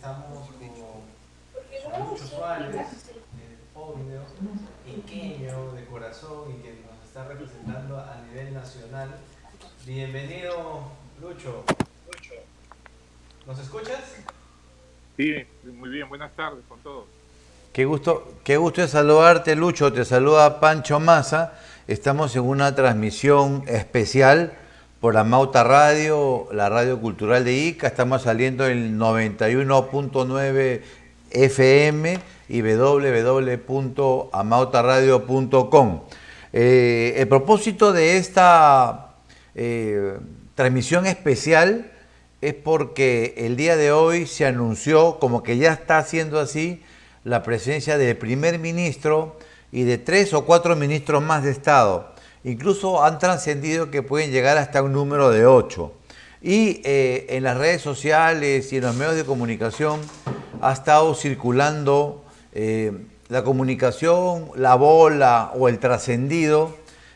estamos con Lucho Suárez, obvio, iqueño de corazón y que nos está representando a nivel nacional. Bienvenido, Lucho. ¿Nos escuchas? Sí, muy bien, buenas tardes con todos. Qué gusto de saludarte, Lucho. Te saluda Pancho Massa. Estamos en una transmisión especial por Amauta Radio, la radio cultural de Ica. Estamos saliendo en 91.9 FM y www.amautaradio.com. El propósito de esta transmisión especial es porque el día de hoy se anunció, como que ya está haciendo así, la presencia del primer ministro y de 3 o 4 ministros más de Estado. Incluso han trascendido que pueden llegar hasta un número de 8. Y en las redes sociales y en los medios de comunicación ha estado circulando la comunicación, la bola o el trascendido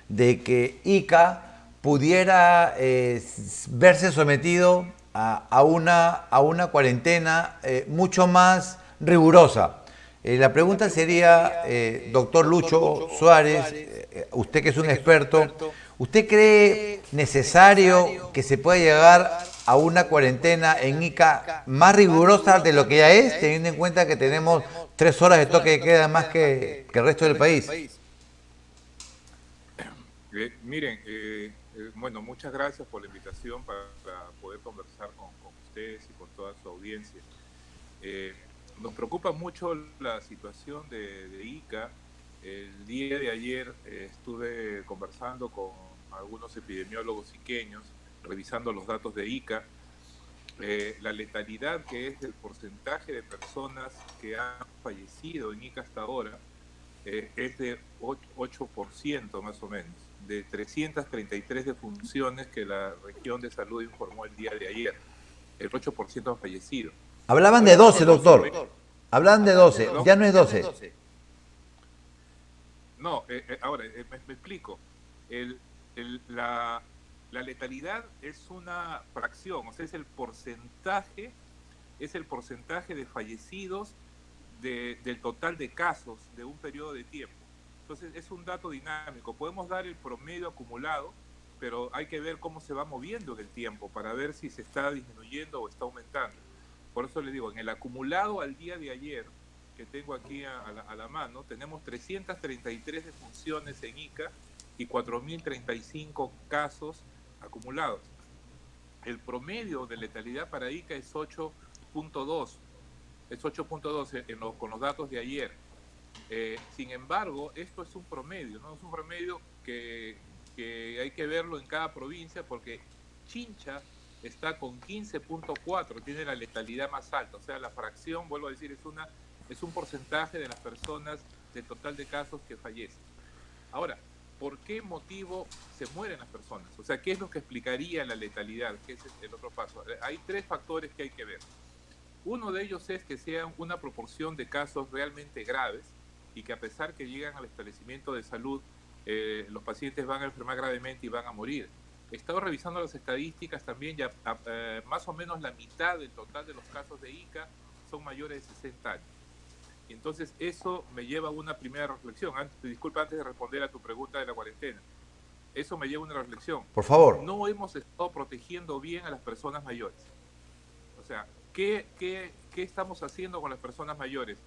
de que Ica pudiera verse sometido a una cuarentena mucho más rigurosa. La pregunta sería, doctor Lucho Suárez, usted que es un experto, ¿usted cree necesario que se pueda llegar a una cuarentena en Ica más rigurosa de lo que ya es, teniendo en cuenta que tenemos 3 horas de toque de queda más que el resto del país? Miren, bueno, muchas gracias por la invitación para poder conversar con ustedes y con toda su audiencia. Nos preocupa mucho la situación de Ica. El día de ayer estuve conversando con algunos epidemiólogos iqueños, revisando los datos de Ica. La letalidad, que es el porcentaje de personas que han fallecido en Ica hasta ahora, es de 8% más o menos, de 333 defunciones que la región de salud informó el día de ayer. El 8% han fallecido. Hablaban de Ahora, 12, tenemos doctor. Hablaban de 12, ¿Perdón? ya no es 12. No, ahora me explico. El, la, la letalidad es una fracción, o sea, es el porcentaje de fallecidos del total de casos de un periodo de tiempo. Entonces, es un dato dinámico. Podemos dar el promedio acumulado, pero hay que ver cómo se va moviendo en el tiempo para ver si se está disminuyendo o está aumentando. Por eso le digo, en el acumulado al día de ayer, que tengo aquí a la mano, tenemos 333 defunciones en Ica y 4.035 casos acumulados. El promedio de letalidad para Ica es 8.2, con los datos de ayer. Sin embargo, esto es un promedio, ¿no? Es un promedio que hay que verlo en cada provincia, porque Chincha está con 15.4, tiene la letalidad más alta, o sea, la fracción, vuelvo a decir, es un porcentaje de las personas del total de casos que fallecen. Ahora, ¿por qué motivo se mueren las personas? O sea, ¿qué es lo que explicaría la letalidad? ¿Qué es el otro paso? Hay 3 factores que hay que ver. Uno de ellos es que sea una proporción de casos realmente graves y que, a pesar que llegan al establecimiento de salud, los pacientes van a enfermar gravemente y van a morir. He estado revisando las estadísticas también, ya más o menos la mitad del total de los casos de Ica son mayores de 60 años. Y entonces eso me lleva a una primera reflexión. Disculpa, antes de responder a tu pregunta de la cuarentena. Eso me lleva a una reflexión. Por favor. No hemos estado protegiendo bien a las personas mayores. O sea, ¿qué estamos haciendo con las personas mayores?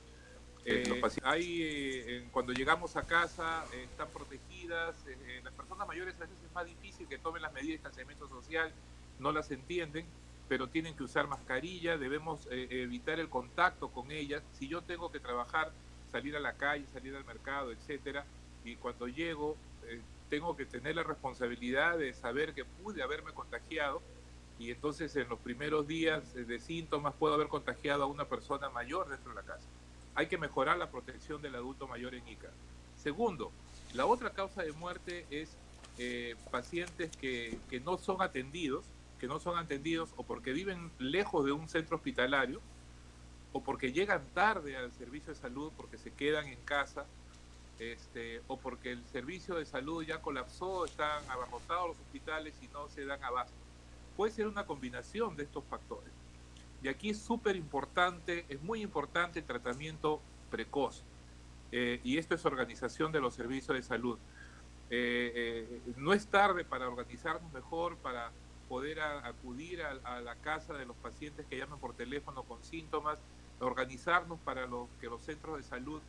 Cuando llegamos a casa están protegidas. Las personas mayores a veces es más difícil que tomen las medidas de distanciamiento social, no las entienden, pero tienen que usar mascarilla, debemos evitar el contacto con ellas. Si yo tengo que trabajar, salir a la calle, salir al mercado, etcétera, y cuando llego tengo que tener la responsabilidad de saber que pude haberme contagiado, y entonces en los primeros días de síntomas puedo haber contagiado a una persona mayor dentro de la casa. Hay que mejorar la protección del adulto mayor en Ica. Segundo, la otra causa de muerte es pacientes que no son atendidos, o porque viven lejos de un centro hospitalario, o porque llegan tarde al servicio de salud, porque se quedan en casa, o porque el servicio de salud ya colapsó, están abarrotados los hospitales y no se dan abasto. Puede ser una combinación de estos factores. Y aquí es súper importante, es muy importante el tratamiento precoz. Y esto es organización de los servicios de salud. No es tarde para organizarnos mejor, para poder acudir a la casa de los pacientes que llaman por teléfono con síntomas, organizarnos para que los centros de salud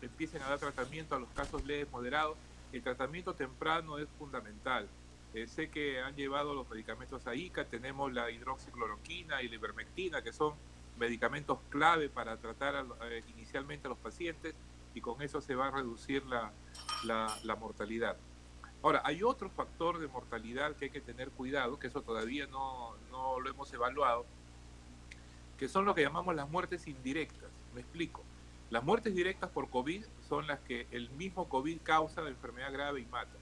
empiecen a dar tratamiento a los casos leves, moderados. El tratamiento temprano es fundamental. Sé que han llevado los medicamentos a ICA, tenemos la hidroxicloroquina y la ivermectina, que son medicamentos clave para tratar inicialmente a los pacientes, y con eso se va a reducir la mortalidad. Ahora, hay otro factor de mortalidad que hay que tener cuidado, que eso todavía no lo hemos evaluado, que son lo que llamamos las muertes indirectas. Me explico. Las muertes directas por COVID son las que el mismo COVID causa de enfermedad grave y mata.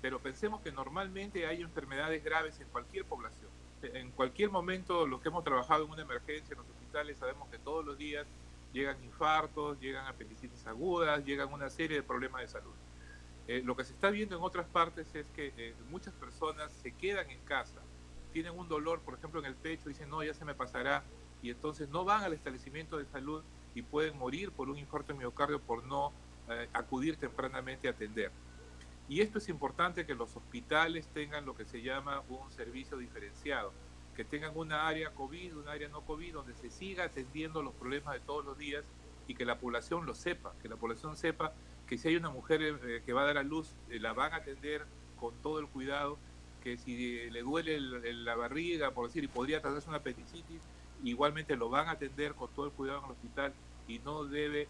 Pero pensemos que normalmente hay enfermedades graves en cualquier población. En cualquier momento, los que hemos trabajado en una emergencia en los hospitales, sabemos que todos los días llegan infartos, llegan apendicitis agudas, llegan una serie de problemas de salud. Lo que se está viendo en otras partes es que muchas personas se quedan en casa, tienen un dolor, por ejemplo, en el pecho, dicen, no, ya se me pasará, y entonces no van al establecimiento de salud y pueden morir por un infarto de miocardio por no acudir tempranamente a atender. Y esto es importante, que los hospitales tengan lo que se llama un servicio diferenciado, que tengan una área COVID, un área no COVID, donde se siga atendiendo los problemas de todos los días, y que la población lo sepa, que la población sepa que si hay una mujer que va a dar a luz, la van a atender con todo el cuidado, que si le duele la barriga, por decir, y podría tratarse una apendicitis, igualmente lo van a atender con todo el cuidado en el hospital, y no debe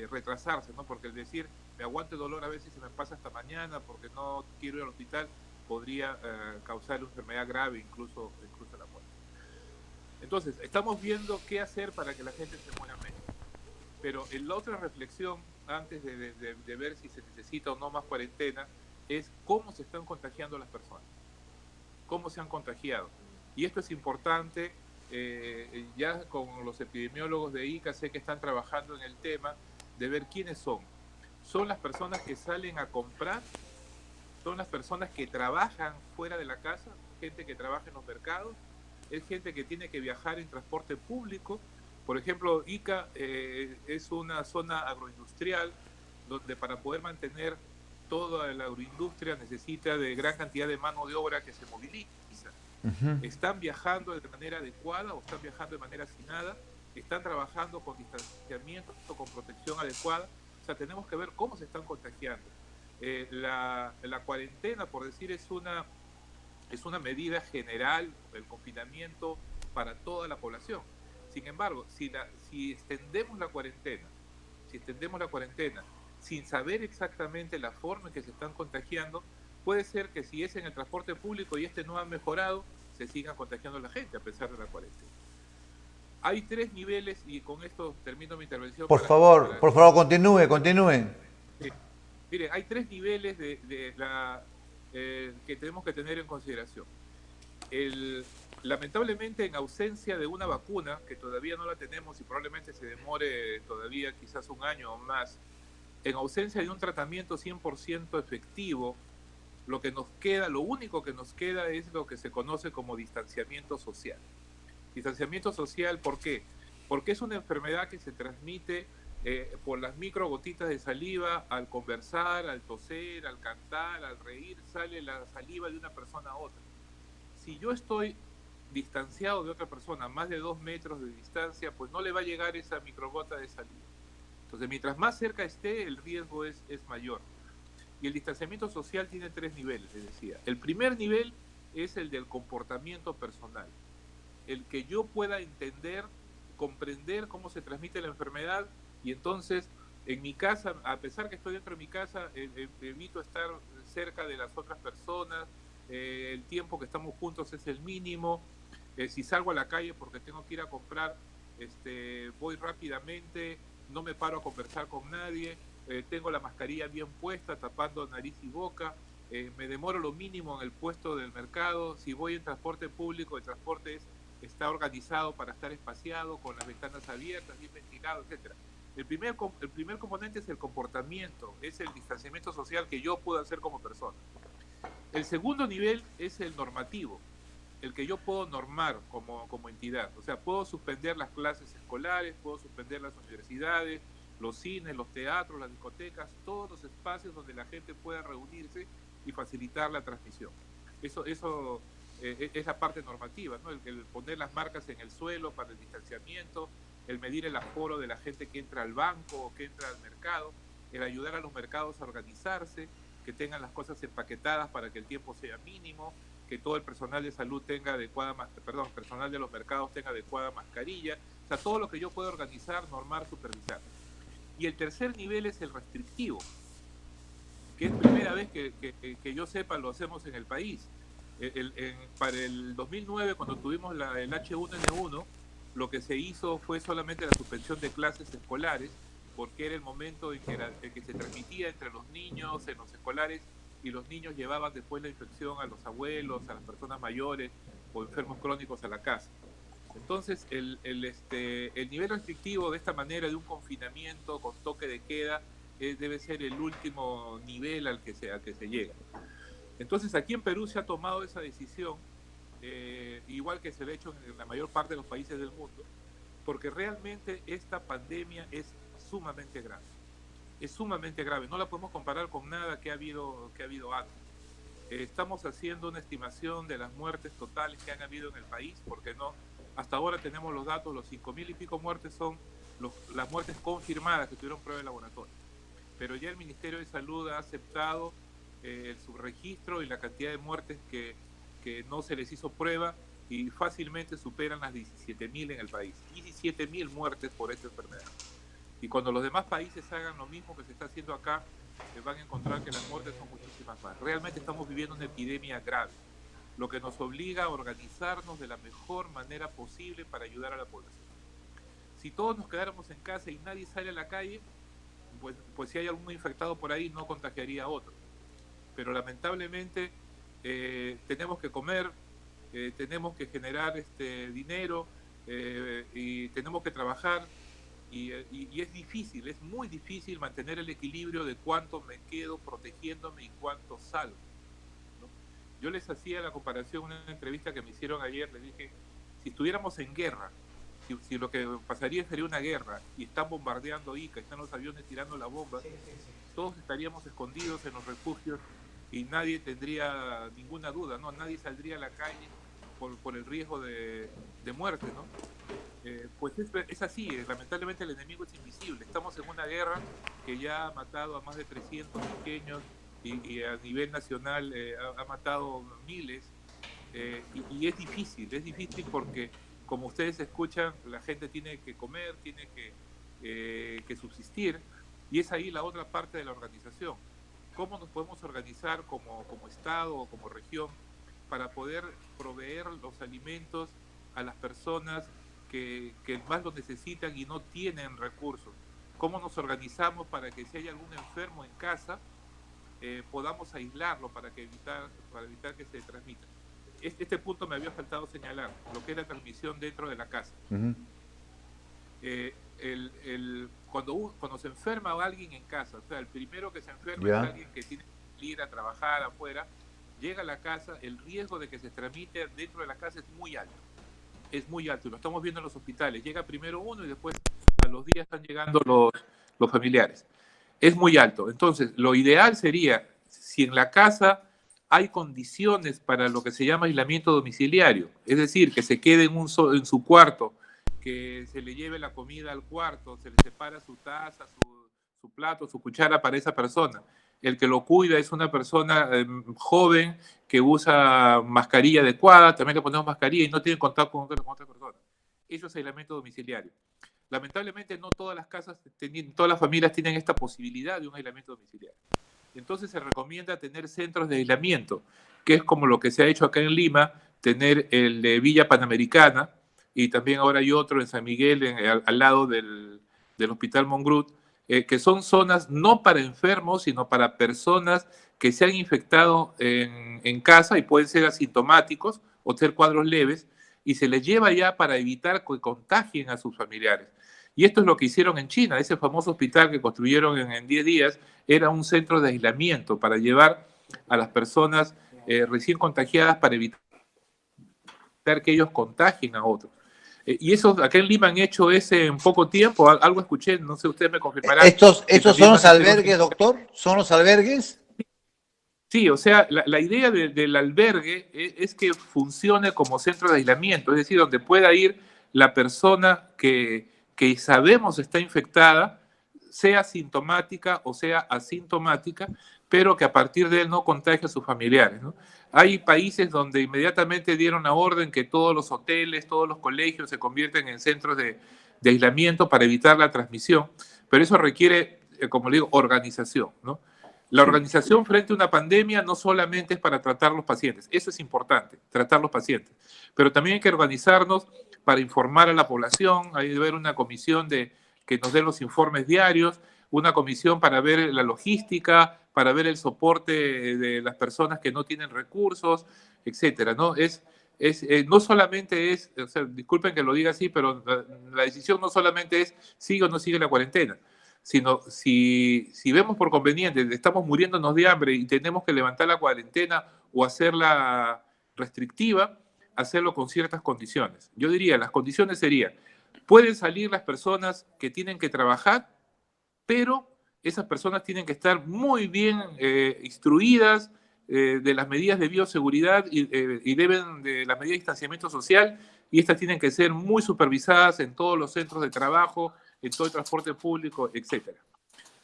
retrasarse, ¿no? Porque el decir, me aguanto el dolor a veces se me pasa hasta mañana porque no quiero ir al hospital, podría causar una enfermedad grave, incluso la muerte. Entonces, estamos viendo qué hacer para que la gente se muera menos. Pero la otra reflexión, antes de ver si se necesita o no más cuarentena, es cómo se están contagiando las personas, cómo se han contagiado. Y esto es importante. Ya con los epidemiólogos de ICA sé que están trabajando en el tema de ver quiénes son. Son las personas que salen a comprar, son las personas que trabajan fuera de la casa, gente que trabaja en los mercados, es gente que tiene que viajar en transporte público. Por ejemplo, ICA es una zona agroindustrial donde para poder mantener toda la agroindustria necesita de gran cantidad de mano de obra que se moviliza. Están viajando de manera adecuada o están viajando de manera hacinada, están trabajando con distanciamiento, con protección adecuada. O sea, tenemos que ver cómo se están contagiando. La cuarentena, por decir, es una medida general, el confinamiento para toda la población. Sin embargo, si extendemos la cuarentena sin saber exactamente la forma en que se están contagiando, puede ser que si es en el transporte público y no ha mejorado, se siga contagiando la gente a pesar de la cuarentena. Hay 3 niveles, y con esto termino mi intervención. Por favor, continúe. Miren, hay 3 niveles que tenemos que tener en consideración. Lamentablemente, en ausencia de una vacuna, que todavía no la tenemos y probablemente se demore todavía quizás un año o más, en ausencia de un tratamiento 100% efectivo, lo único que nos queda es lo que se conoce como distanciamiento social. Distanciamiento social, ¿por qué? Porque es una enfermedad que se transmite por las microgotitas de saliva. Al conversar, al toser, al cantar, al reír, sale la saliva de una persona a otra. Si yo estoy distanciado de otra persona, más de 2 metros de distancia, pues no le va a llegar esa microgota de saliva. Entonces, mientras más cerca esté, el riesgo es mayor. Y el distanciamiento social tiene 3 niveles, les decía. El primer nivel es el del comportamiento personal. El que yo pueda entender, comprender cómo se transmite la enfermedad, y entonces en mi casa, a pesar que estoy dentro de mi casa, evito estar cerca de las otras personas, el tiempo que estamos juntos es el mínimo. Si salgo a la calle porque tengo que ir a comprar, voy rápidamente, no me paro a conversar con nadie, tengo la mascarilla bien puesta, tapando nariz y boca, me demoro lo mínimo en el puesto del mercado. Si voy en transporte público, el transporte está organizado para estar espaciado, con las ventanas abiertas, bien ventilado, etc. El primer componente es el comportamiento, es el distanciamiento social que yo puedo hacer como persona. El segundo nivel es el normativo. el que yo puedo normar como entidad. O sea, puedo suspender las clases escolares, puedo suspender las universidades, los cines, los teatros, las discotecas, todos los espacios donde la gente pueda reunirse y facilitar la transmisión. Eso es la parte normativa, ¿no? El poner las marcas en el suelo para el distanciamiento, el medir el aforo de la gente que entra al banco o que entra al mercado, el ayudar a los mercados a organizarse, que tengan las cosas empaquetadas para que el tiempo sea mínimo, que todo el personal de salud tenga personal de los mercados tenga adecuada mascarilla, o sea, todo lo que yo pueda organizar, normar, supervisar. Y el tercer nivel es el restrictivo, que es primera vez que yo sepa lo hacemos en el país. Para el 2009, cuando tuvimos el H1N1, lo que se hizo fue solamente la suspensión de clases escolares, porque era el momento en que se transmitía entre los niños en los escolares, y los niños llevaban después la infección a los abuelos, a las personas mayores o enfermos crónicos a la casa. Entonces, el nivel restrictivo de esta manera, de un confinamiento con toque de queda, debe ser el último nivel al que se llega. Entonces, aquí en Perú se ha tomado esa decisión, igual que se lo ha hecho en la mayor parte de los países del mundo, porque realmente esta pandemia es sumamente grave. Es sumamente grave, no la podemos comparar con nada que ha habido antes. Estamos haciendo una estimación de las muertes totales que han habido en el país, porque no, hasta ahora tenemos los datos, los 5.000 y pico muertes son las muertes confirmadas que tuvieron prueba de laboratorio. Pero ya el Ministerio de Salud ha aceptado el subregistro y la cantidad de muertes que no se les hizo prueba, y fácilmente superan las 17.000 en el país. 17.000 muertes por esta enfermedad. Y cuando los demás países hagan lo mismo que se está haciendo acá, van a encontrar que las muertes son muchísimas más. Realmente estamos viviendo una epidemia grave, lo que nos obliga a organizarnos de la mejor manera posible para ayudar a la población. Si todos nos quedáramos en casa y nadie sale a la calle, pues si hay algún infectado por ahí, no contagiaría a otro. Pero lamentablemente tenemos que comer, tenemos que generar dinero, y tenemos que trabajar. Y es difícil, es muy difícil mantener el equilibrio de cuánto me quedo protegiéndome y cuánto salgo, ¿no? Yo les hacía la comparación en una entrevista que me hicieron ayer. Les dije, si estuviéramos en guerra, si lo que pasaría sería una guerra y están bombardeando Ica, están los aviones tirando la bomba, todos estaríamos escondidos en los refugios y nadie tendría ninguna duda, ¿no? Nadie saldría a la calle por el riesgo de muerte, ¿no? Pues es así, lamentablemente el enemigo es invisible. Estamos en una guerra que ya ha matado a más de 300 pequeños y a nivel nacional ha matado miles, y es difícil porque, como ustedes escuchan, la gente tiene que comer, tiene que subsistir, y es ahí la otra parte de la organización. ¿Cómo nos podemos organizar como Estado o como región para poder proveer los alimentos a las personas que más lo necesitan y no tienen recursos? ¿Cómo nos organizamos para que si hay algún enfermo en casa, podamos aislarlo para evitar que se transmita? Este punto me había faltado señalar, lo que es la transmisión dentro de la casa. Uh-huh. Cuando se enferma alguien en casa, o sea, el primero que se enferma es alguien que tiene que ir a trabajar afuera, llega a la casa, el riesgo de que se transmite dentro de la casa es muy alto. Es muy alto, lo estamos viendo en los hospitales. Llega primero uno y después a los días están llegando los familiares. Es muy alto. Entonces, lo ideal sería, si en la casa hay condiciones para lo que se llama aislamiento domiciliario, es decir, que se quede en su cuarto, que se le lleve la comida al cuarto, se le separa su taza, su plato, su cuchara para esa persona. El que lo cuida es una persona joven que usa mascarilla adecuada, también le ponemos mascarilla y no tiene contacto con otra persona. Eso es aislamiento domiciliario. Lamentablemente no todas las casas, todas las familias tienen esta posibilidad de un aislamiento domiciliario. Entonces se recomienda tener centros de aislamiento, que es como lo que se ha hecho acá en Lima, tener el de Villa Panamericana, y también ahora hay otro en San Miguel, al lado del Hospital Mongrut, que son zonas no para enfermos, sino para personas que se han infectado en casa y pueden ser asintomáticos o ser cuadros leves, y se les lleva ya para evitar que contagien a sus familiares. Y esto es lo que hicieron en China. Ese famoso hospital que construyeron en 10 días era un centro de aislamiento para llevar a las personas recién contagiadas para evitar evitar que ellos contagien a otros. Y eso acá en Lima han hecho ese en poco tiempo, algo escuché, no sé, ustedes me confirmarán. ¿Estos que son también los van a hacer albergues, doctor? ¿Son los albergues? Sí, o sea, la idea del albergue es que funcione como centro de aislamiento, es decir, donde pueda ir la persona que sabemos está infectada, sea sintomática o sea asintomática, pero que a partir de él no contagie a sus familiares, ¿no? Hay países donde inmediatamente dieron la orden que todos los hoteles, todos los colegios se convierten en centros de aislamiento para evitar la transmisión, pero eso requiere, como le digo, organización, ¿no? La organización frente a una pandemia no solamente es para tratar los pacientes, eso es importante, tratar los pacientes, pero también hay que organizarnos para informar a la población, hay que ver una comisión que nos dé los informes diarios, una comisión para ver la logística, para ver el soporte de las personas que no tienen recursos, etcétera, ¿no? No solamente es, o sea, disculpen que lo diga así, pero la decisión no solamente es sigue o no sigue la cuarentena, sino si vemos por conveniente, estamos muriéndonos de hambre y tenemos que levantar la cuarentena o hacerla restrictiva, hacerlo con ciertas condiciones. Yo diría, las condiciones serían, pueden salir las personas que tienen que trabajar, pero esas personas tienen que estar muy bien instruidas de las medidas de bioseguridad y deben de las medidas de distanciamiento social, y estas tienen que ser muy supervisadas en todos los centros de trabajo, en todo el transporte público, etcétera.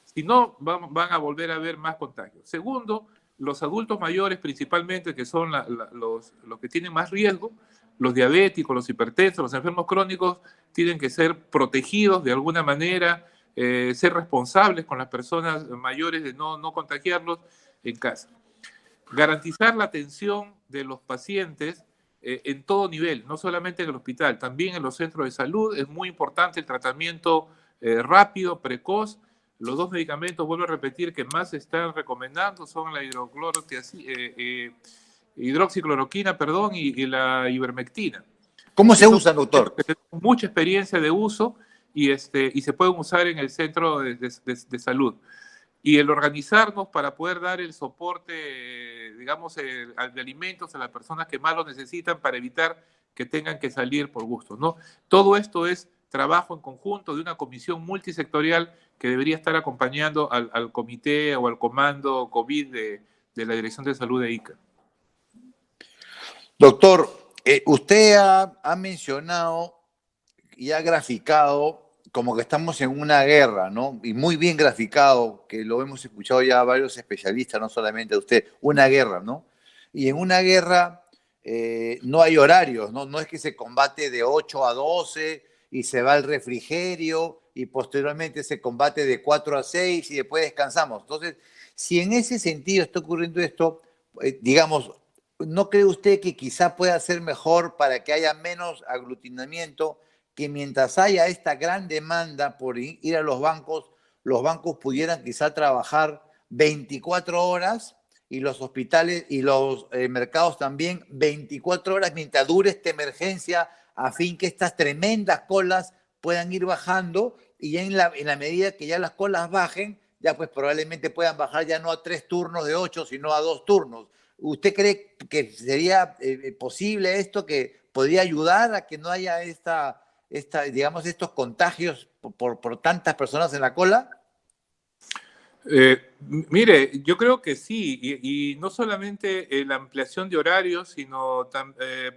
Si no, van a volver a haber más contagios. Segundo, los adultos mayores principalmente, que son los que tienen más riesgo, los diabéticos, los hipertensos, los enfermos crónicos, tienen que ser protegidos de alguna manera, ser responsables con las personas mayores de no contagiarlos en casa. Garantizar la atención de los pacientes en todo nivel, no solamente en el hospital, también en los centros de salud. Es muy importante el tratamiento rápido, precoz. Los dos medicamentos, vuelvo a repetir, que más se están recomendando son la hidroxicloroquina, y la ivermectina. ¿Cómo se usan, doctor? Mucha experiencia de uso y se pueden usar en el centro de salud. Y el organizarnos para poder dar el soporte, digamos, de alimentos a las personas que más lo necesitan para evitar que tengan que salir por gusto, ¿no? Todo esto es trabajo en conjunto de una comisión multisectorial que debería estar acompañando al comité o al comando COVID de la Dirección de Salud de ICA. Doctor, usted ha mencionado y ha graficado como que estamos en una guerra, ¿no? Y muy bien graficado, que lo hemos escuchado ya varios especialistas, no solamente usted, una guerra, ¿no? Y en una guerra no hay horarios, ¿no? No es que se combate de 8 a 12 y se va al refrigerio y posteriormente se combate de 4 a 6 y después descansamos. Entonces, si en ese sentido está ocurriendo esto, digamos, ¿no cree usted que quizá pueda ser mejor para que haya menos aglutinamiento, que mientras haya esta gran demanda por ir a los bancos pudieran quizá trabajar 24 horas y los hospitales y los mercados también 24 horas mientras dure esta emergencia, a fin que estas tremendas colas puedan ir bajando, y ya en la medida que ya las colas bajen, ya pues probablemente puedan bajar ya no a 3 turnos de 8, sino a 2 turnos? ¿Usted cree que sería posible esto, que podría ayudar a que no haya digamos, estos contagios por tantas personas en la cola? Mire, yo creo que sí, y no solamente la ampliación de horarios, sino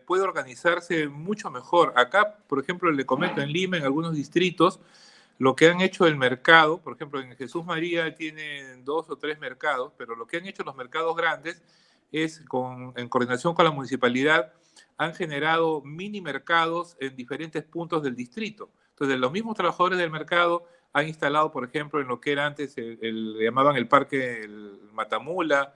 puede organizarse mucho mejor. Acá, por ejemplo, le comento, en Lima, en algunos distritos, lo que han hecho el mercado, por ejemplo, en Jesús María tienen 2 o 3 mercados, pero lo que han hecho los mercados grandes es, en coordinación con la municipalidad, han generado mini mercados en diferentes puntos del distrito. Entonces, los mismos trabajadores del mercado han instalado, por ejemplo, en lo que era antes, le llamaban el parque el Matamula,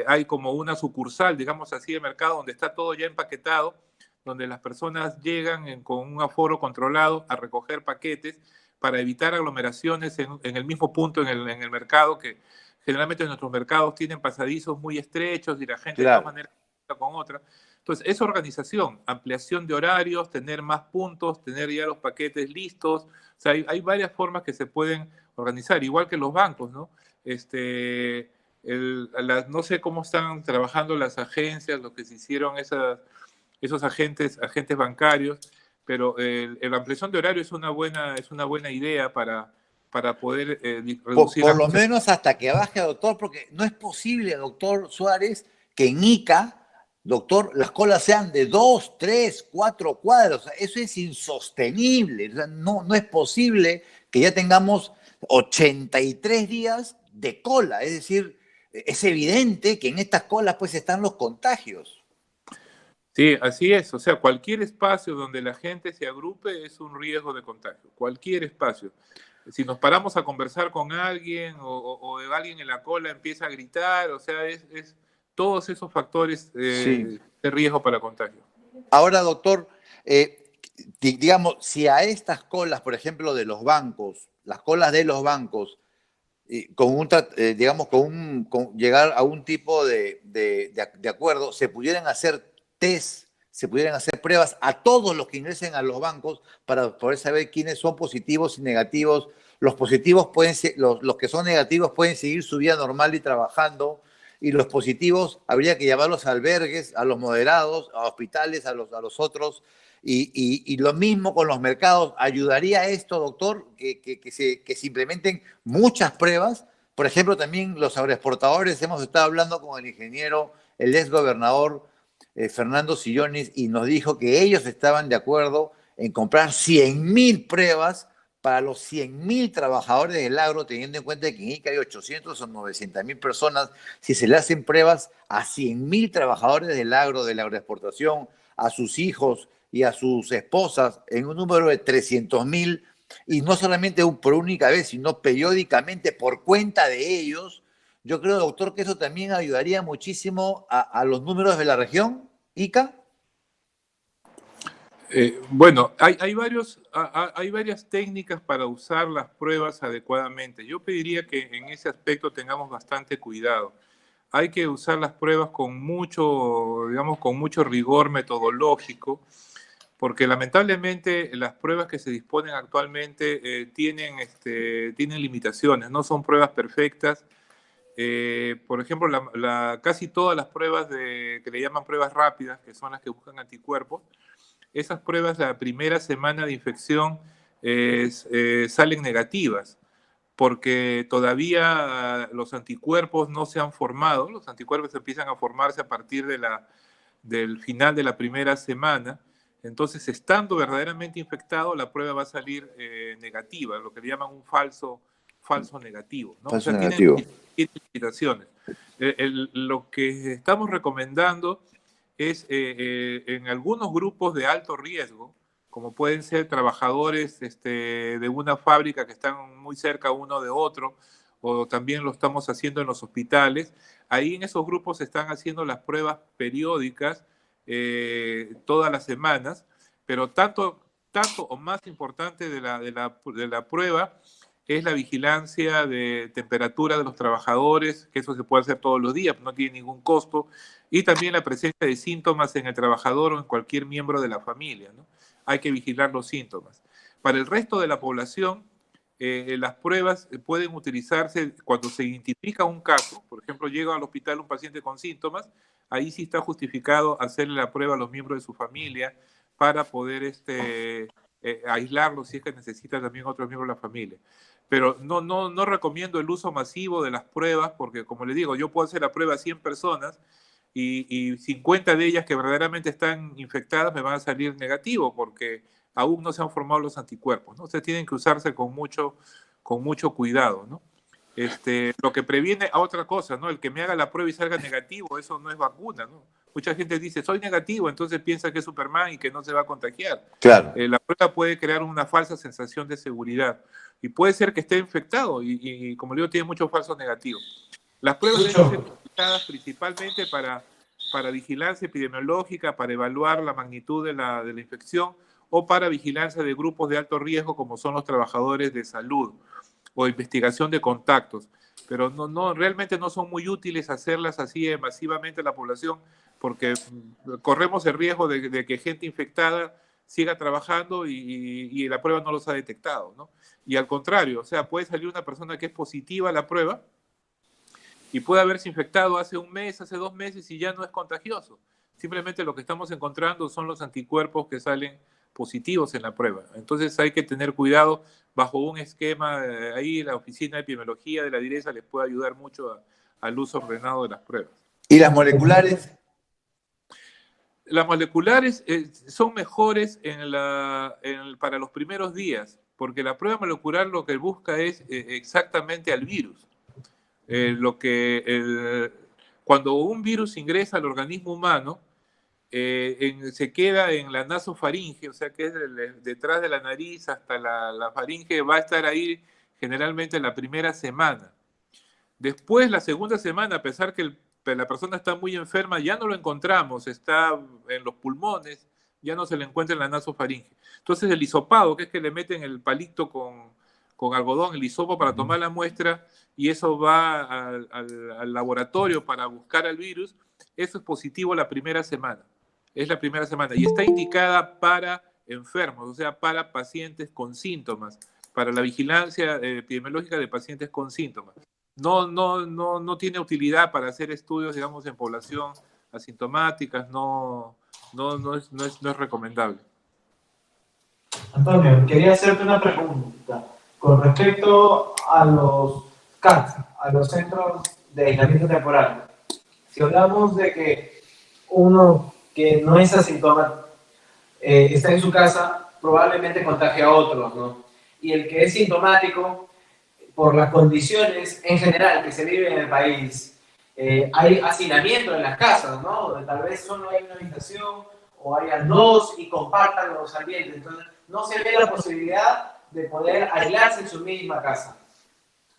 hay como una sucursal, digamos así, de mercado donde está todo ya empaquetado, donde las personas llegan con un aforo controlado a recoger paquetes para evitar aglomeraciones en el mismo punto en el mercado, que generalmente nuestros mercados tienen pasadizos muy estrechos y la gente de todas maneras con otra. Entonces, esa organización, ampliación de horarios, tener más puntos, tener ya los paquetes listos. O sea, hay varias formas que se pueden organizar, igual que los bancos, ¿no? No sé cómo están trabajando las agencias, los que se hicieron esos agentes bancarios, pero la ampliación de horario es una buena idea para poder reducir Por las lo menos hasta que baje, doctor, porque no es posible, doctor Suárez, que en Ica, doctor, las colas sean de 2, 3, 4 cuadros. O sea, eso es insostenible. O sea, no es posible que ya tengamos 83 días de cola. Es decir, es evidente que en estas colas pues están los contagios. Sí, así es. O sea, cualquier espacio donde la gente se agrupe es un riesgo de contagio. Cualquier espacio. Si nos paramos a conversar con alguien o alguien en la cola empieza a gritar, o sea, es todos esos factores Sí. de riesgo para contagio. Ahora, doctor, digamos, si a estas colas, por ejemplo, de los bancos, las colas de los bancos, digamos, con llegar a un tipo de acuerdo, se pudieran hacer test, se pudieran hacer pruebas a todos los que ingresen a los bancos para poder saber quiénes son positivos y negativos. Los positivos pueden ser, los que son negativos pueden seguir su vida normal y trabajando, y los positivos habría que llevarlos a albergues, a los moderados, a hospitales, a los otros. Y lo mismo con los mercados. ¿Ayudaría esto, doctor, que se implementen muchas pruebas? Por ejemplo, también los agroexportadores, hemos estado hablando con el ingeniero, el ex gobernador Fernando Sillones, y nos dijo que ellos estaban de acuerdo en comprar 100.000 pruebas para los 100.000 trabajadores del agro, teniendo en cuenta que en Ica hay 800 o 900.000 personas. Si se le hacen pruebas a 100.000 trabajadores del agro, de la agroexportación, a sus hijos y a sus esposas, en un número de 300.000, y no solamente por única vez, sino periódicamente por cuenta de ellos, yo creo, doctor, que eso también ayudaría muchísimo a los números de la región, Ica. Bueno, hay varias técnicas para usar las pruebas adecuadamente. Yo pediría que en ese aspecto tengamos bastante cuidado. Hay que usar las pruebas con mucho, digamos, con mucho rigor metodológico, porque lamentablemente las pruebas que se disponen actualmente tienen limitaciones, no son pruebas perfectas. Por ejemplo, casi todas las pruebas que le llaman pruebas rápidas, que son las que buscan anticuerpos, esas pruebas la primera semana de infección salen negativas, porque todavía los anticuerpos no se han formado. Los anticuerpos empiezan a formarse a partir del final de la primera semana. Entonces, estando verdaderamente infectado, la prueba va a salir negativa, lo que le llaman un falso negativo, ¿no? Falso o sea, negativo. Tiene limitaciones. Lo que estamos recomendando es en algunos grupos de alto riesgo, como pueden ser trabajadores de una fábrica que están muy cerca uno de otro, o también lo estamos haciendo en los hospitales. Ahí en esos grupos se están haciendo las pruebas periódicas todas las semanas, pero tanto o más importante de la prueba es la vigilancia de temperatura de los trabajadores, que eso se puede hacer todos los días, no tiene ningún costo, y también la presencia de síntomas en el trabajador o en cualquier miembro de la familia, ¿no? Hay que vigilar los síntomas. Para el resto de la población, las pruebas pueden utilizarse cuando se identifica un caso. Por ejemplo, llega al hospital un paciente con síntomas, ahí sí está justificado hacerle la prueba a los miembros de su familia para poder aislarlo si es que necesita también otros miembros de la familia. Pero no recomiendo el uso masivo de las pruebas, porque como le digo, yo puedo hacer la prueba a 100 personas y 50 de ellas que verdaderamente están infectadas me van a salir negativos, porque aún no se han formado los anticuerpos, ¿no? O sea, tienen que usarse con mucho cuidado, ¿no? Lo que previene a otra cosa, ¿no? El que me haga la prueba y salga negativo, eso no es vacuna, ¿no? Mucha gente dice, soy negativo, entonces piensa que es Superman y que no se va a contagiar. Claro. La prueba puede crear una falsa sensación de seguridad y puede ser que esté infectado y como le digo, tiene muchos falsos negativos. Las pruebas deben ser utilizadas principalmente para vigilancia epidemiológica, para evaluar la magnitud de la infección o para vigilancia de grupos de alto riesgo como son los trabajadores de salud o investigación de contactos. Pero realmente no son muy útiles hacerlas así masivamente a la población, porque corremos el riesgo de que gente infectada siga trabajando y la prueba no los ha detectado, ¿no? Y al contrario, o sea, puede salir una persona que es positiva a la prueba y puede haberse infectado hace un mes, hace 2 meses y ya no es contagioso. Simplemente lo que estamos encontrando son los anticuerpos que salen positivos en la prueba. Entonces hay que tener cuidado bajo un esquema, ahí la oficina de epidemiología de la DIRESA les puede ayudar mucho al uso ordenado de las pruebas. ¿Y las moleculares? Las moleculares son mejores para los primeros días, porque la prueba molecular lo que busca es exactamente al virus. Cuando un virus ingresa al organismo humano, se queda en la nasofaringe, o sea que es detrás de la nariz hasta la faringe, va a estar ahí generalmente la primera semana. Después, la segunda semana, a pesar que la persona está muy enferma, ya no lo encontramos, está en los pulmones, ya no se le encuentra en la nasofaringe. Entonces el hisopado, que es que le meten el palito con algodón, el hisopo para tomar la muestra, y eso va al laboratorio para buscar al virus, eso es positivo la primera semana. Es la primera semana y está indicada para enfermos, o sea, para pacientes con síntomas, para la vigilancia epidemiológica de pacientes con síntomas. No tiene utilidad para hacer estudios, digamos, en población asintomáticas, no es recomendable. Antonio, quería hacerte una pregunta con respecto a los CAT, a los centros de aislamiento temporal. Si hablamos de que uno que no es asintomático está en su casa, probablemente contagia a otros, ¿no? Y el que es sintomático, por las condiciones en general que se viven en el país, hay hacinamiento en las casas, ¿no? Donde tal vez solo hay una habitación o hayan dos y compartan los ambientes. Entonces, no se ve la posibilidad de poder aislarse en su misma casa.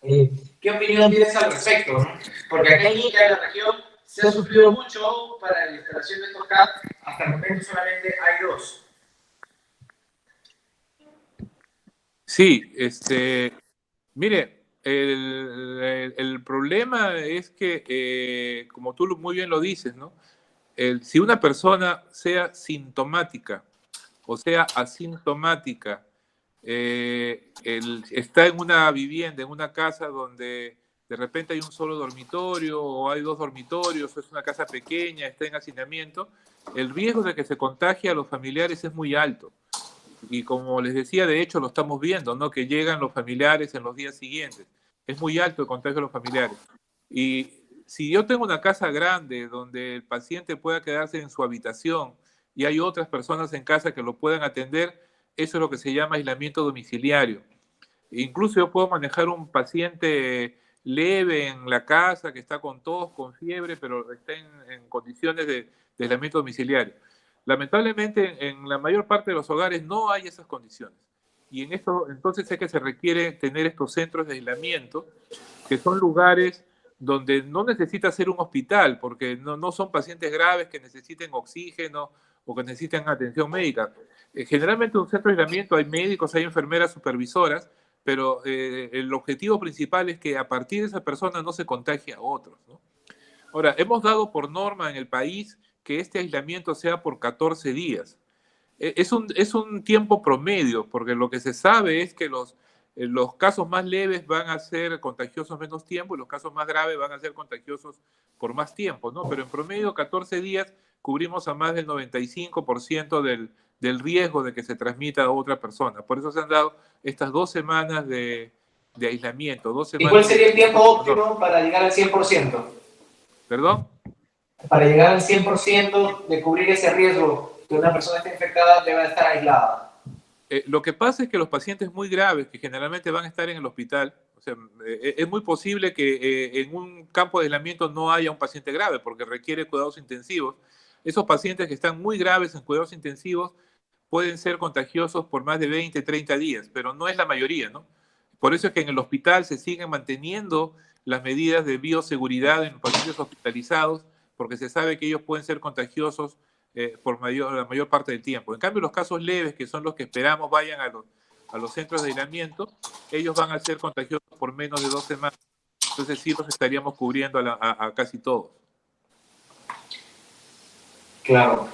¿Qué opinión tienes al respecto? Porque aquí en Ica, en la región, se ha sufrido mucho para la instalación de estos CAP. Hasta el momento solamente hay dos. Sí, mire, el problema es que, como tú muy bien lo dices, ¿no? Si una persona sea sintomática o sea asintomática, está en una vivienda, en una casa donde de repente hay un solo dormitorio o hay dos dormitorios, o es una casa pequeña, está en hacinamiento, el riesgo de que se contagie a los familiares es muy alto. Y como les decía, de hecho lo estamos viendo, ¿no? Que llegan los familiares en los días siguientes. Es muy alto el contagio de los familiares. Y si yo tengo una casa grande donde el paciente pueda quedarse en su habitación y hay otras personas en casa que lo puedan atender, eso es lo que se llama aislamiento domiciliario. Incluso yo puedo manejar un paciente leve en la casa que está con tos, con fiebre, pero está en condiciones de aislamiento domiciliario. Lamentablemente, en la mayor parte de los hogares no hay esas condiciones. Y en esto, entonces, es que se requiere tener estos centros de aislamiento, que son lugares donde no necesita ser un hospital, porque no son pacientes graves que necesiten oxígeno o que necesiten atención médica. Generalmente en un centro de aislamiento hay médicos, hay enfermeras supervisoras, pero el objetivo principal es que a partir de esa persona no se contagie a otros, ¿no? Ahora, hemos dado por norma en el país que este aislamiento sea por 14 días. Es un tiempo promedio, porque lo que se sabe es que los casos más leves van a ser contagiosos menos tiempo y los casos más graves van a ser contagiosos por más tiempo, ¿no? Pero en promedio 14 días cubrimos a más del 95% del riesgo de que se transmita a otra persona. Por eso se han dado estas 2 semanas de aislamiento. 2 semanas. ¿Y cuál sería el tiempo óptimo para llegar al 100%? ¿Perdón? Para llegar al 100% de cubrir ese riesgo que una persona esté infectada debe estar aislada. Lo que pasa es que los pacientes muy graves, que generalmente van a estar en el hospital, o sea, es muy posible que en un campo de aislamiento no haya un paciente grave porque requiere cuidados intensivos. Esos pacientes que están muy graves en cuidados intensivos pueden ser contagiosos por más de 20, 30 días, pero no es la mayoría, ¿no? Por eso es que en el hospital se siguen manteniendo las medidas de bioseguridad en los pacientes hospitalizados, porque se sabe que ellos pueden ser contagiosos por la mayor parte del tiempo. En cambio, los casos leves, que son los que esperamos vayan a los centros de aislamiento, ellos van a ser contagiosos por menos de 2 semanas. Entonces sí los estaríamos cubriendo a casi todos. Claro.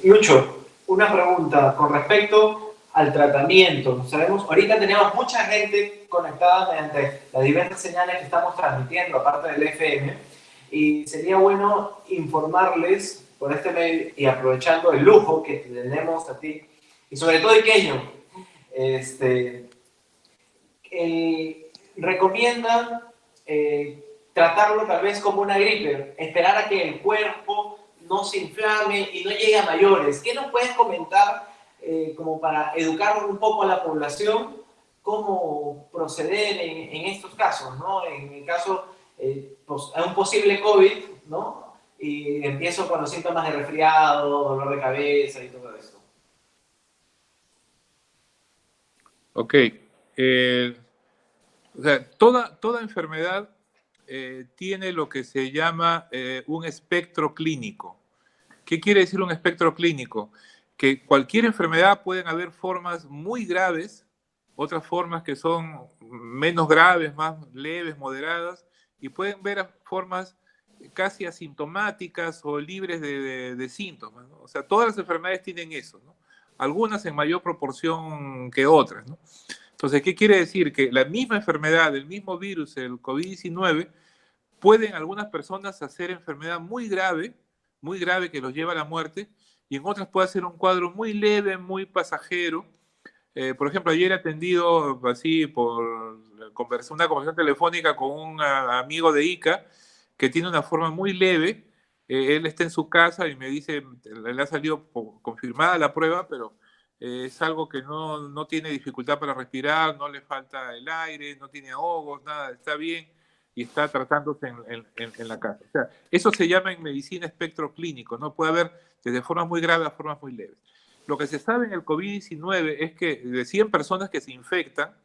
Lucho, una pregunta con respecto al tratamiento. Sabemos, ahorita tenemos mucha gente conectada mediante las diversas señales que estamos transmitiendo, aparte del FM, y sería bueno informarles por este medio y aprovechando el lujo que tenemos a ti, y sobre todo Iqueño, recomiendan tratarlo tal vez como una gripe, esperar a que el cuerpo no se inflame y no llegue a mayores. ¿Qué nos puedes comentar como para educar un poco a la población cómo proceder en estos casos, ¿no? En el caso de un posible COVID, ¿no? Y empiezo con los síntomas de resfriado, dolor de cabeza y todo esto. Ok. O sea, toda enfermedad tiene lo que se llama un espectro clínico. ¿Qué quiere decir un espectro clínico? Que cualquier enfermedad pueden haber formas muy graves, otras formas que son menos graves, más leves, moderadas, y pueden ver formas casi asintomáticas o libres de síntomas, ¿no? O sea, todas las enfermedades tienen eso, ¿no? Algunas en mayor proporción que otras, ¿no? Entonces, ¿qué quiere decir? Que la misma enfermedad, el mismo virus, el COVID-19, puede en algunas personas hacer enfermedad muy grave que los lleva a la muerte, y en otras puede hacer un cuadro muy leve, muy pasajero. Por ejemplo, ayer he atendido así por una conversación telefónica con un amigo de Ica que tiene una forma muy leve. Él está en su casa y me dice, le ha salido confirmada la prueba, pero es algo que no tiene dificultad para respirar, no le falta el aire, no tiene ahogos, nada, está bien y está tratándose en la casa. O sea, eso se llama en medicina espectro clínico, ¿no? Puede haber desde formas muy graves a formas muy leves. Lo que se sabe en el COVID-19 es que de 100 personas que se infectan,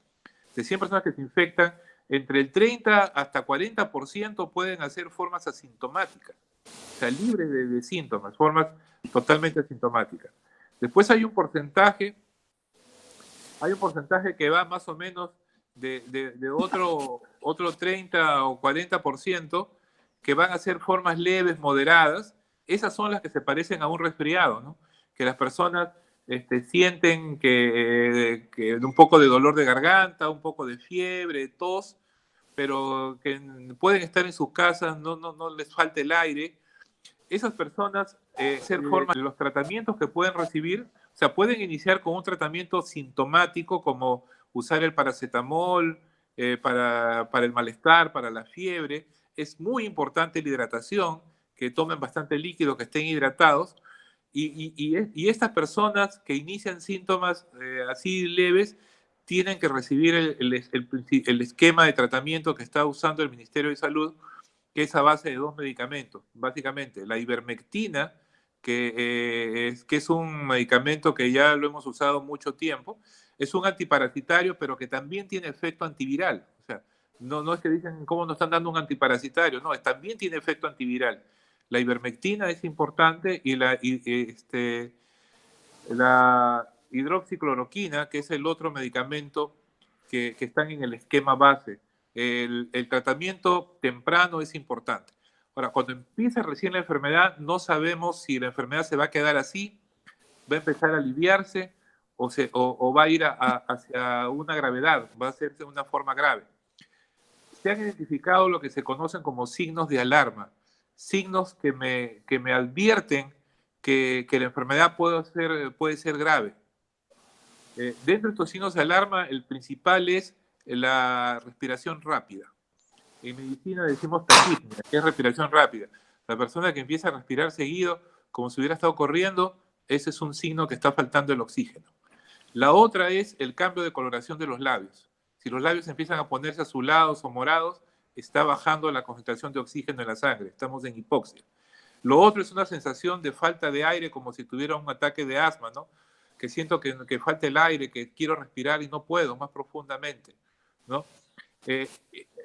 entre el 30 hasta 40% pueden hacer formas asintomáticas, o sea, libres de síntomas, formas totalmente asintomáticas. Después hay un porcentaje que va más o menos de otro 30 o 40% que van a ser formas leves, moderadas. Esas son las que se parecen a un resfriado, ¿no? Que las personas sienten que un poco de dolor de garganta, un poco de fiebre, tos, pero que pueden estar en sus casas, no les falta el aire. Esas personas, ser forma de los tratamientos que pueden recibir, o sea, pueden iniciar con un tratamiento sintomático como usar el paracetamol para el malestar, para la fiebre. Es muy importante la hidratación, que tomen bastante líquido, que estén hidratados. Y estas personas que inician síntomas así leves tienen que recibir el esquema de tratamiento que está usando el Ministerio de Salud, que es a base de 2 medicamentos, básicamente. La ivermectina, que es un medicamento que ya lo hemos usado mucho tiempo, es un antiparasitario, pero que también tiene efecto antiviral. O sea, no es que dicen cómo nos están dando un antiparasitario, no, también tiene efecto antiviral. La ivermectina es importante y la hidroxicloroquina, que es el otro medicamento que están en el esquema base. El tratamiento temprano es importante. Ahora, cuando empieza recién la enfermedad, no sabemos si la enfermedad se va a quedar así, va a empezar a aliviarse o va a ir hacia una gravedad, va a hacerse una forma grave. Se han identificado lo que se conocen como signos de alarma, signos que me advierten que la enfermedad puede ser grave. Dentro de estos signos de alarma, el principal es la respiración rápida. En medicina decimos taquipnea, que es respiración rápida. La persona que empieza a respirar seguido, como si hubiera estado corriendo, ese es un signo que está faltando el oxígeno. La otra es el cambio de coloración de los labios. Si los labios empiezan a ponerse azulados o morados, está bajando la concentración de oxígeno en la sangre, estamos en hipoxia. Lo otro es una sensación de falta de aire, como si tuviera un ataque de asma, ¿no? Que siento que falta el aire, que quiero respirar y no puedo más profundamente, ¿no?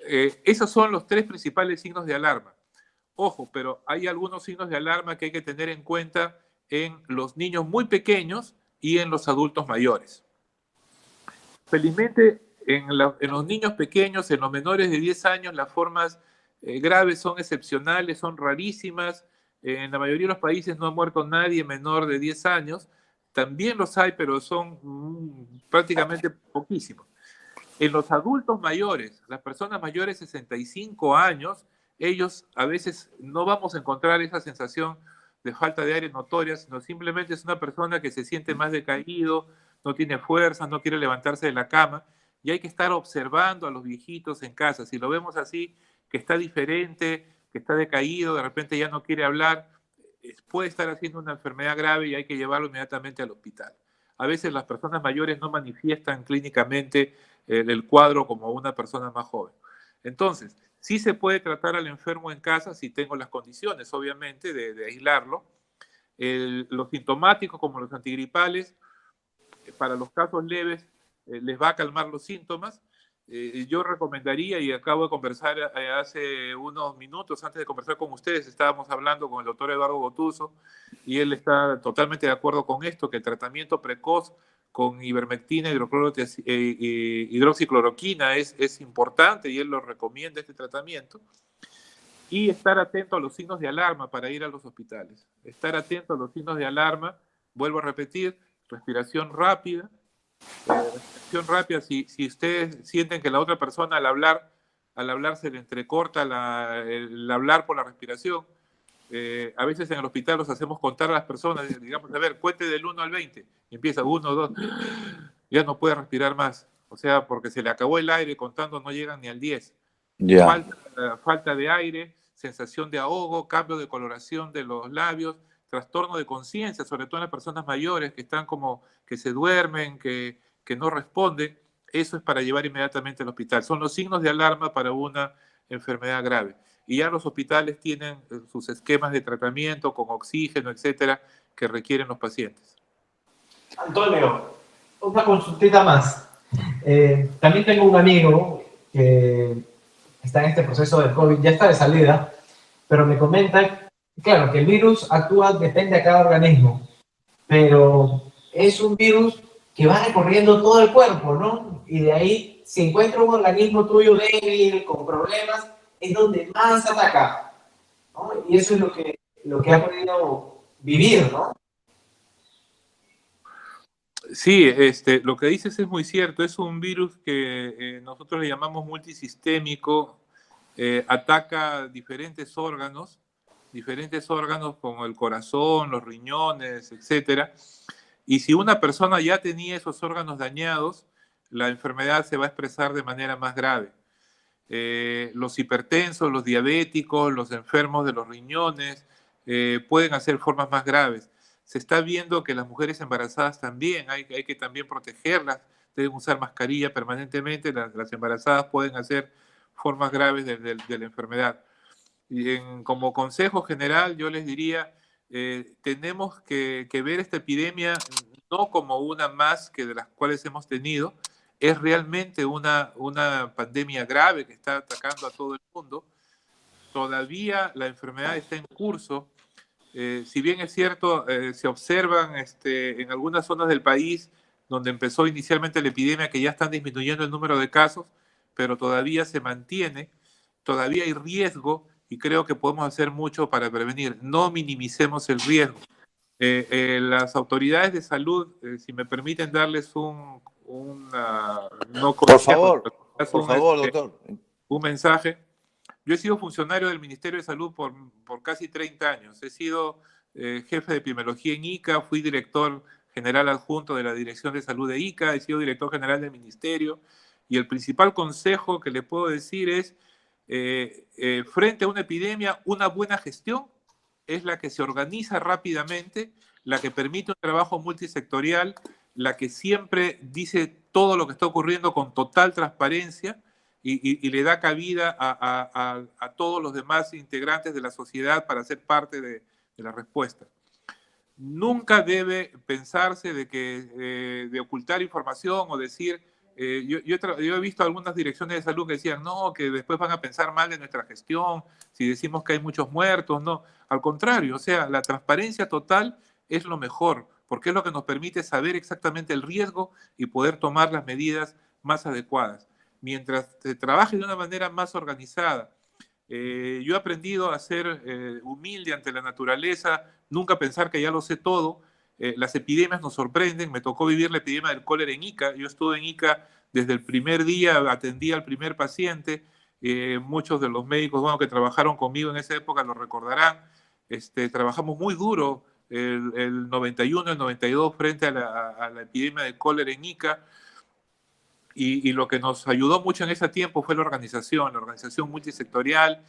Esos son los 3 principales signos de alarma. Ojo, pero hay algunos signos de alarma que hay que tener en cuenta en los niños muy pequeños y en los adultos mayores. Felizmente, en los niños pequeños, en los menores de 10 años, las formas graves son excepcionales, son rarísimas. En la mayoría de los países no ha muerto nadie menor de 10 años. También los hay, pero son prácticamente poquísimos. En los adultos mayores, las personas mayores de 65 años, ellos a veces no vamos a encontrar esa sensación de falta de aire notoria, sino simplemente es una persona que se siente más decaído, no tiene fuerza, no quiere levantarse de la cama, y hay que estar observando a los viejitos en casa. Si lo vemos así, que está diferente, que está decaído, de repente ya no quiere hablar, puede estar haciendo una enfermedad grave y hay que llevarlo inmediatamente al hospital. A veces las personas mayores no manifiestan clínicamente el cuadro como una persona más joven. Entonces, sí se puede tratar al enfermo en casa si tengo las condiciones, obviamente, de aislarlo. Los sintomáticos, como los antigripales, para los casos leves, les va a calmar los síntomas. Yo recomendaría, y acabo de conversar hace unos minutos, antes de conversar con ustedes, estábamos hablando con el doctor Eduardo Gotuso, y él está totalmente de acuerdo con esto, que el tratamiento precoz con ivermectina, hidroxicloroquina es importante, y él lo recomienda, este tratamiento. Y estar atento a los signos de alarma para ir a los hospitales. Estar atento a los signos de alarma, vuelvo a repetir, respiración rápida. Respiración rápida, si ustedes sienten que la otra persona al hablar se le entrecorta el hablar por la respiración, a veces en el hospital los hacemos contar a las personas, digamos, a ver, cuente del 1 al 20, y empieza 1, 2, ya no puede respirar más, o sea, porque se le acabó el aire, contando no llegan ni al 10. Ya. Falta de aire, sensación de ahogo, cambio de coloración de los labios, trastorno de conciencia, sobre todo en las personas mayores que están como que se duermen, que no responden. Eso es para llevar inmediatamente al hospital. Son los signos de alarma para una enfermedad grave. Y ya los hospitales tienen sus esquemas de tratamiento con oxígeno, etcétera, que requieren los pacientes. Antonio, una consultita más. También tengo un amigo que está en este proceso del COVID, ya está de salida, pero me comenta, claro, que el virus actúa, depende de cada organismo, pero es un virus que va recorriendo todo el cuerpo, ¿no? Y de ahí, si encuentra un organismo tuyo débil, con problemas, es donde más ataca, ¿no? Y eso es lo que ha podido vivir, ¿no? Sí, lo que dices es muy cierto. Es un virus que nosotros le llamamos multisistémico, ataca diferentes órganos como el corazón, los riñones, etcétera. Y si una persona ya tenía esos órganos dañados, la enfermedad se va a expresar de manera más grave. Los hipertensos, los diabéticos, los enfermos de los riñones pueden hacer formas más graves. Se está viendo que las mujeres embarazadas también, hay que también protegerlas, deben usar mascarilla permanentemente, las embarazadas pueden hacer formas graves de la enfermedad. Y como consejo general, yo les diría, tenemos que ver esta epidemia no como una más que de las cuales hemos tenido, es realmente una pandemia grave que está atacando a todo el mundo. Todavía la enfermedad está en curso. Si bien es cierto, se observan en algunas zonas del país donde empezó inicialmente la epidemia que ya están disminuyendo el número de casos, pero todavía se mantiene, todavía hay riesgo y creo que podemos hacer mucho para prevenir. No minimicemos el riesgo. Las autoridades de salud, si me permiten darles no Por consejo, favor, doctor. un mensaje. Yo he sido funcionario del Ministerio de Salud por casi 30 años. He sido jefe de epidemiología en ICA, fui director general adjunto de la Dirección de Salud de ICA, he sido director general del Ministerio, y el principal consejo que le puedo decir es, frente a una epidemia, una buena gestión es la que se organiza rápidamente, la que permite un trabajo multisectorial, la que siempre dice todo lo que está ocurriendo con total transparencia y le da cabida a todos los demás integrantes de la sociedad para ser parte de la respuesta. Nunca debe pensarse de ocultar información o decir, yo he visto algunas direcciones de salud que decían, no, que después van a pensar mal de nuestra gestión, si decimos que hay muchos muertos, no. Al contrario, o sea, la transparencia total es lo mejor, porque es lo que nos permite saber exactamente el riesgo y poder tomar las medidas más adecuadas. Mientras se trabaje de una manera más organizada, yo he aprendido a ser humilde ante la naturaleza, nunca pensar que ya lo sé todo. Las epidemias nos sorprenden. Me tocó vivir la epidemia del cólera en Ica. Yo estuve en Ica desde el primer día, atendí al primer paciente. Muchos de los médicos que trabajaron conmigo en esa época lo recordarán. trabajamos muy duro el 91, el 92 frente a la epidemia de cólera en Ica. Y lo que nos ayudó mucho en ese tiempo fue la organización multisectorial,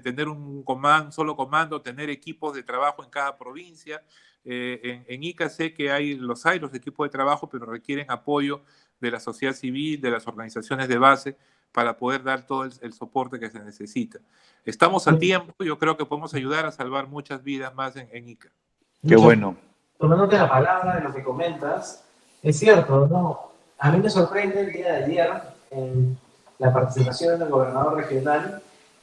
tener un solo comando, tener equipos de trabajo en cada provincia. En Ica sé que hay los equipos de trabajo, pero requieren apoyo de la sociedad civil, de las organizaciones de base, para poder dar todo el soporte que se necesita. Estamos a tiempo, yo creo que podemos ayudar a salvar muchas vidas más en Ica. Qué bueno. Tomándote la palabra de lo que comentas, es cierto, ¿no? A mí me sorprende el día de ayer en la participación del gobernador regional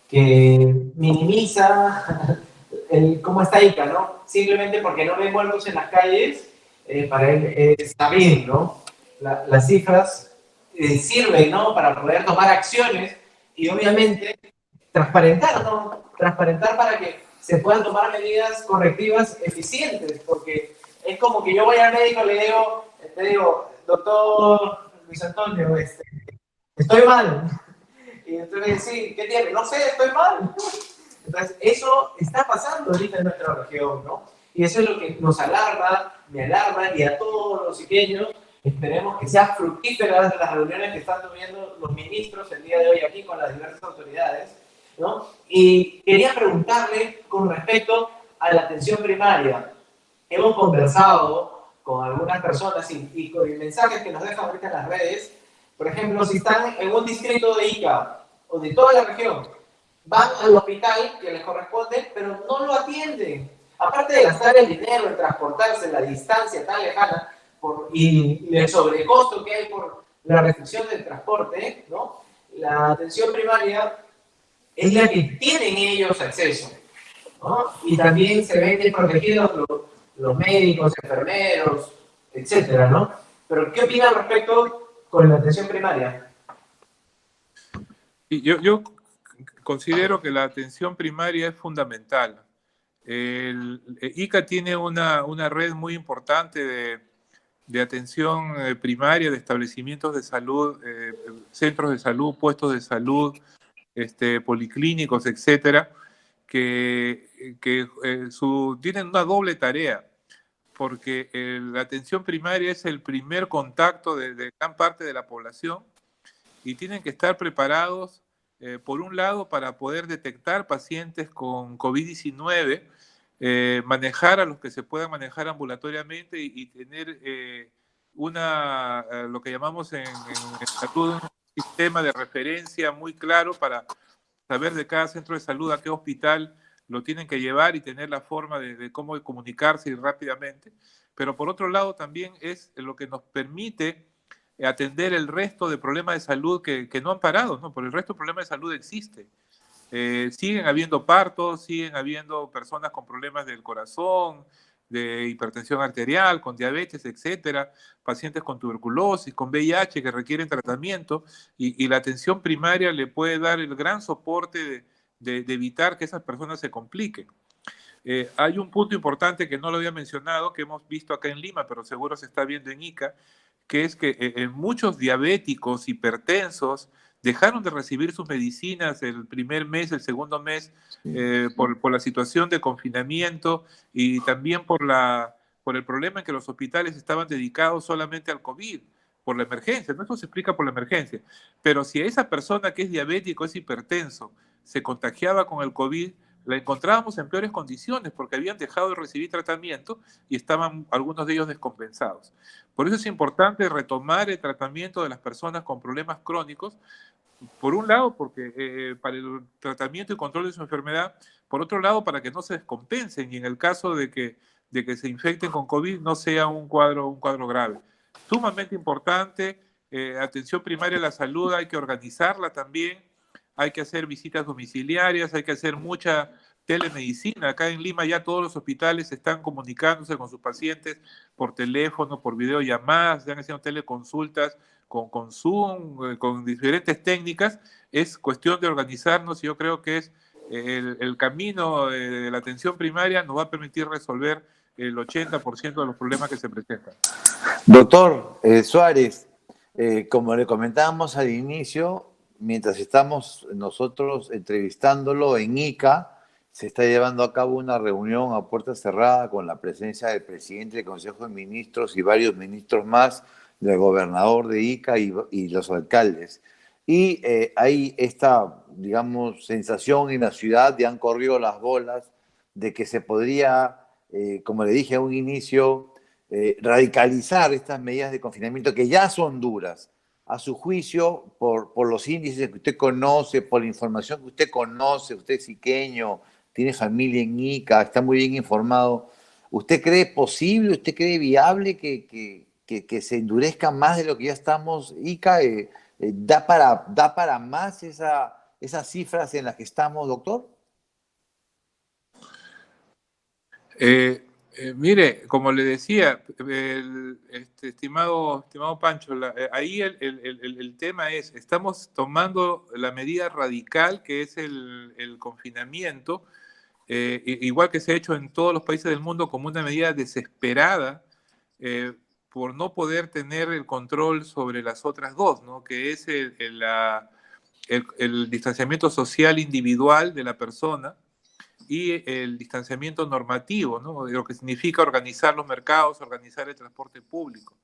que minimiza cómo está Ica, ¿no? Simplemente porque no ve muertos en las calles, para él está bien, ¿no? Las cifras sirven, ¿no? Para poder tomar acciones y obviamente transparentar, ¿no? Transparentar para que se puedan tomar medidas correctivas eficientes, porque es como que yo voy al médico y le digo, doctor Luis Antonio, estoy mal. Y entonces, sí, ¿qué tiene? No sé, estoy mal. Entonces, eso está pasando ahorita en nuestra región, ¿no? Y eso es lo que nos alarma, me alarma, y a todos los iqueños, esperemos que sean fructíferas las reuniones que están teniendo los ministros el día de hoy aquí con las diversas autoridades, ¿no? Y quería preguntarle con respecto a la atención primaria. Hemos conversado con algunas personas y con mensajes que nos dejan ahorita en las redes. Por ejemplo, si están en un distrito de Ica o de toda la región, van al hospital que les corresponde, pero no lo atienden. Aparte de gastar el dinero en transportarse la distancia tan lejana y el sobrecosto que hay por la restricción del transporte, ¿no? La atención primaria es la que tienen ellos acceso, ¿no? Y también se ven protegidos los médicos, enfermeros, etcétera, ¿no? Pero, ¿qué opinan respecto con la atención primaria? Yo considero que la atención primaria es fundamental. ICA tiene una red muy importante de atención primaria, de establecimientos de salud, centros de salud, puestos de salud, policlínicos, etcétera, que tienen una doble tarea, porque la atención primaria es el primer contacto de gran parte de la población y tienen que estar preparados, por un lado, para poder detectar pacientes con COVID-19, manejar a los que se puedan manejar ambulatoriamente y tener lo que llamamos en salud un sistema de referencia muy claro para saber de cada centro de salud a qué hospital lo tienen que llevar y tener la forma de cómo comunicarse rápidamente. Pero por otro lado también es lo que nos permite atender el resto de problemas de salud que no han parado, ¿no? Porque el resto de problemas de salud existe. Siguen habiendo partos, siguen habiendo personas con problemas del corazón, de hipertensión arterial, con diabetes, etcétera, pacientes con tuberculosis, con VIH que requieren tratamiento y la atención primaria le puede dar el gran soporte de evitar que esas personas se compliquen. Hay un punto importante que no lo había mencionado, que hemos visto acá en Lima, pero seguro se está viendo en Ica, que es que muchos diabéticos, hipertensos, dejaron de recibir sus medicinas el primer mes, el segundo mes, por la situación de confinamiento y también por el problema en que los hospitales estaban dedicados solamente al COVID, por la emergencia, ¿no? Eso se explica por la emergencia. Pero si a esa persona que es diabético, es hipertenso, se contagiaba con el COVID, la encontrábamos en peores condiciones porque habían dejado de recibir tratamiento y estaban algunos de ellos descompensados. Por eso es importante retomar el tratamiento de las personas con problemas crónicos, por un lado porque para el tratamiento y control de su enfermedad, por otro lado para que no se descompensen y en el caso de que se infecten con COVID no sea un cuadro grave. Sumamente importante, atención primaria a la salud hay que organizarla también, hay que hacer visitas domiciliarias, hay que hacer mucha telemedicina. Acá en Lima ya todos los hospitales están comunicándose con sus pacientes por teléfono, por videollamadas, están haciendo teleconsultas con Zoom, con diferentes técnicas. Es cuestión de organizarnos y yo creo que es el camino de la atención primaria nos va a permitir resolver el 80% de los problemas que se presentan. Doctor Suárez, como le comentábamos al inicio, mientras estamos nosotros entrevistándolo en Ica, se está llevando a cabo una reunión a puerta cerrada con la presencia del presidente del Consejo de Ministros y varios ministros más, del gobernador de Ica y los alcaldes. Y hay esta, digamos, sensación en la ciudad, y han corrido las bolas, de que se podría, como le dije a un inicio, radicalizar estas medidas de confinamiento que ya son duras. A su juicio, por los índices que usted conoce, por la información que usted conoce, usted es iqueño, tiene familia en Ica, está muy bien informado, ¿usted cree posible, usted cree viable que se endurezca más de lo que ya estamos? Ica, ¿da para más esas cifras en las que estamos, doctor? Mire, como le decía, estimado Pancho, ahí el tema es, estamos tomando la medida radical que es el confinamiento, igual que se ha hecho en todos los países del mundo como una medida desesperada por no poder tener el control sobre las otras dos, ¿no? Que es el distanciamiento social individual de la persona y el distanciamiento normativo, ¿no? Lo que significa organizar los mercados, organizar el transporte público,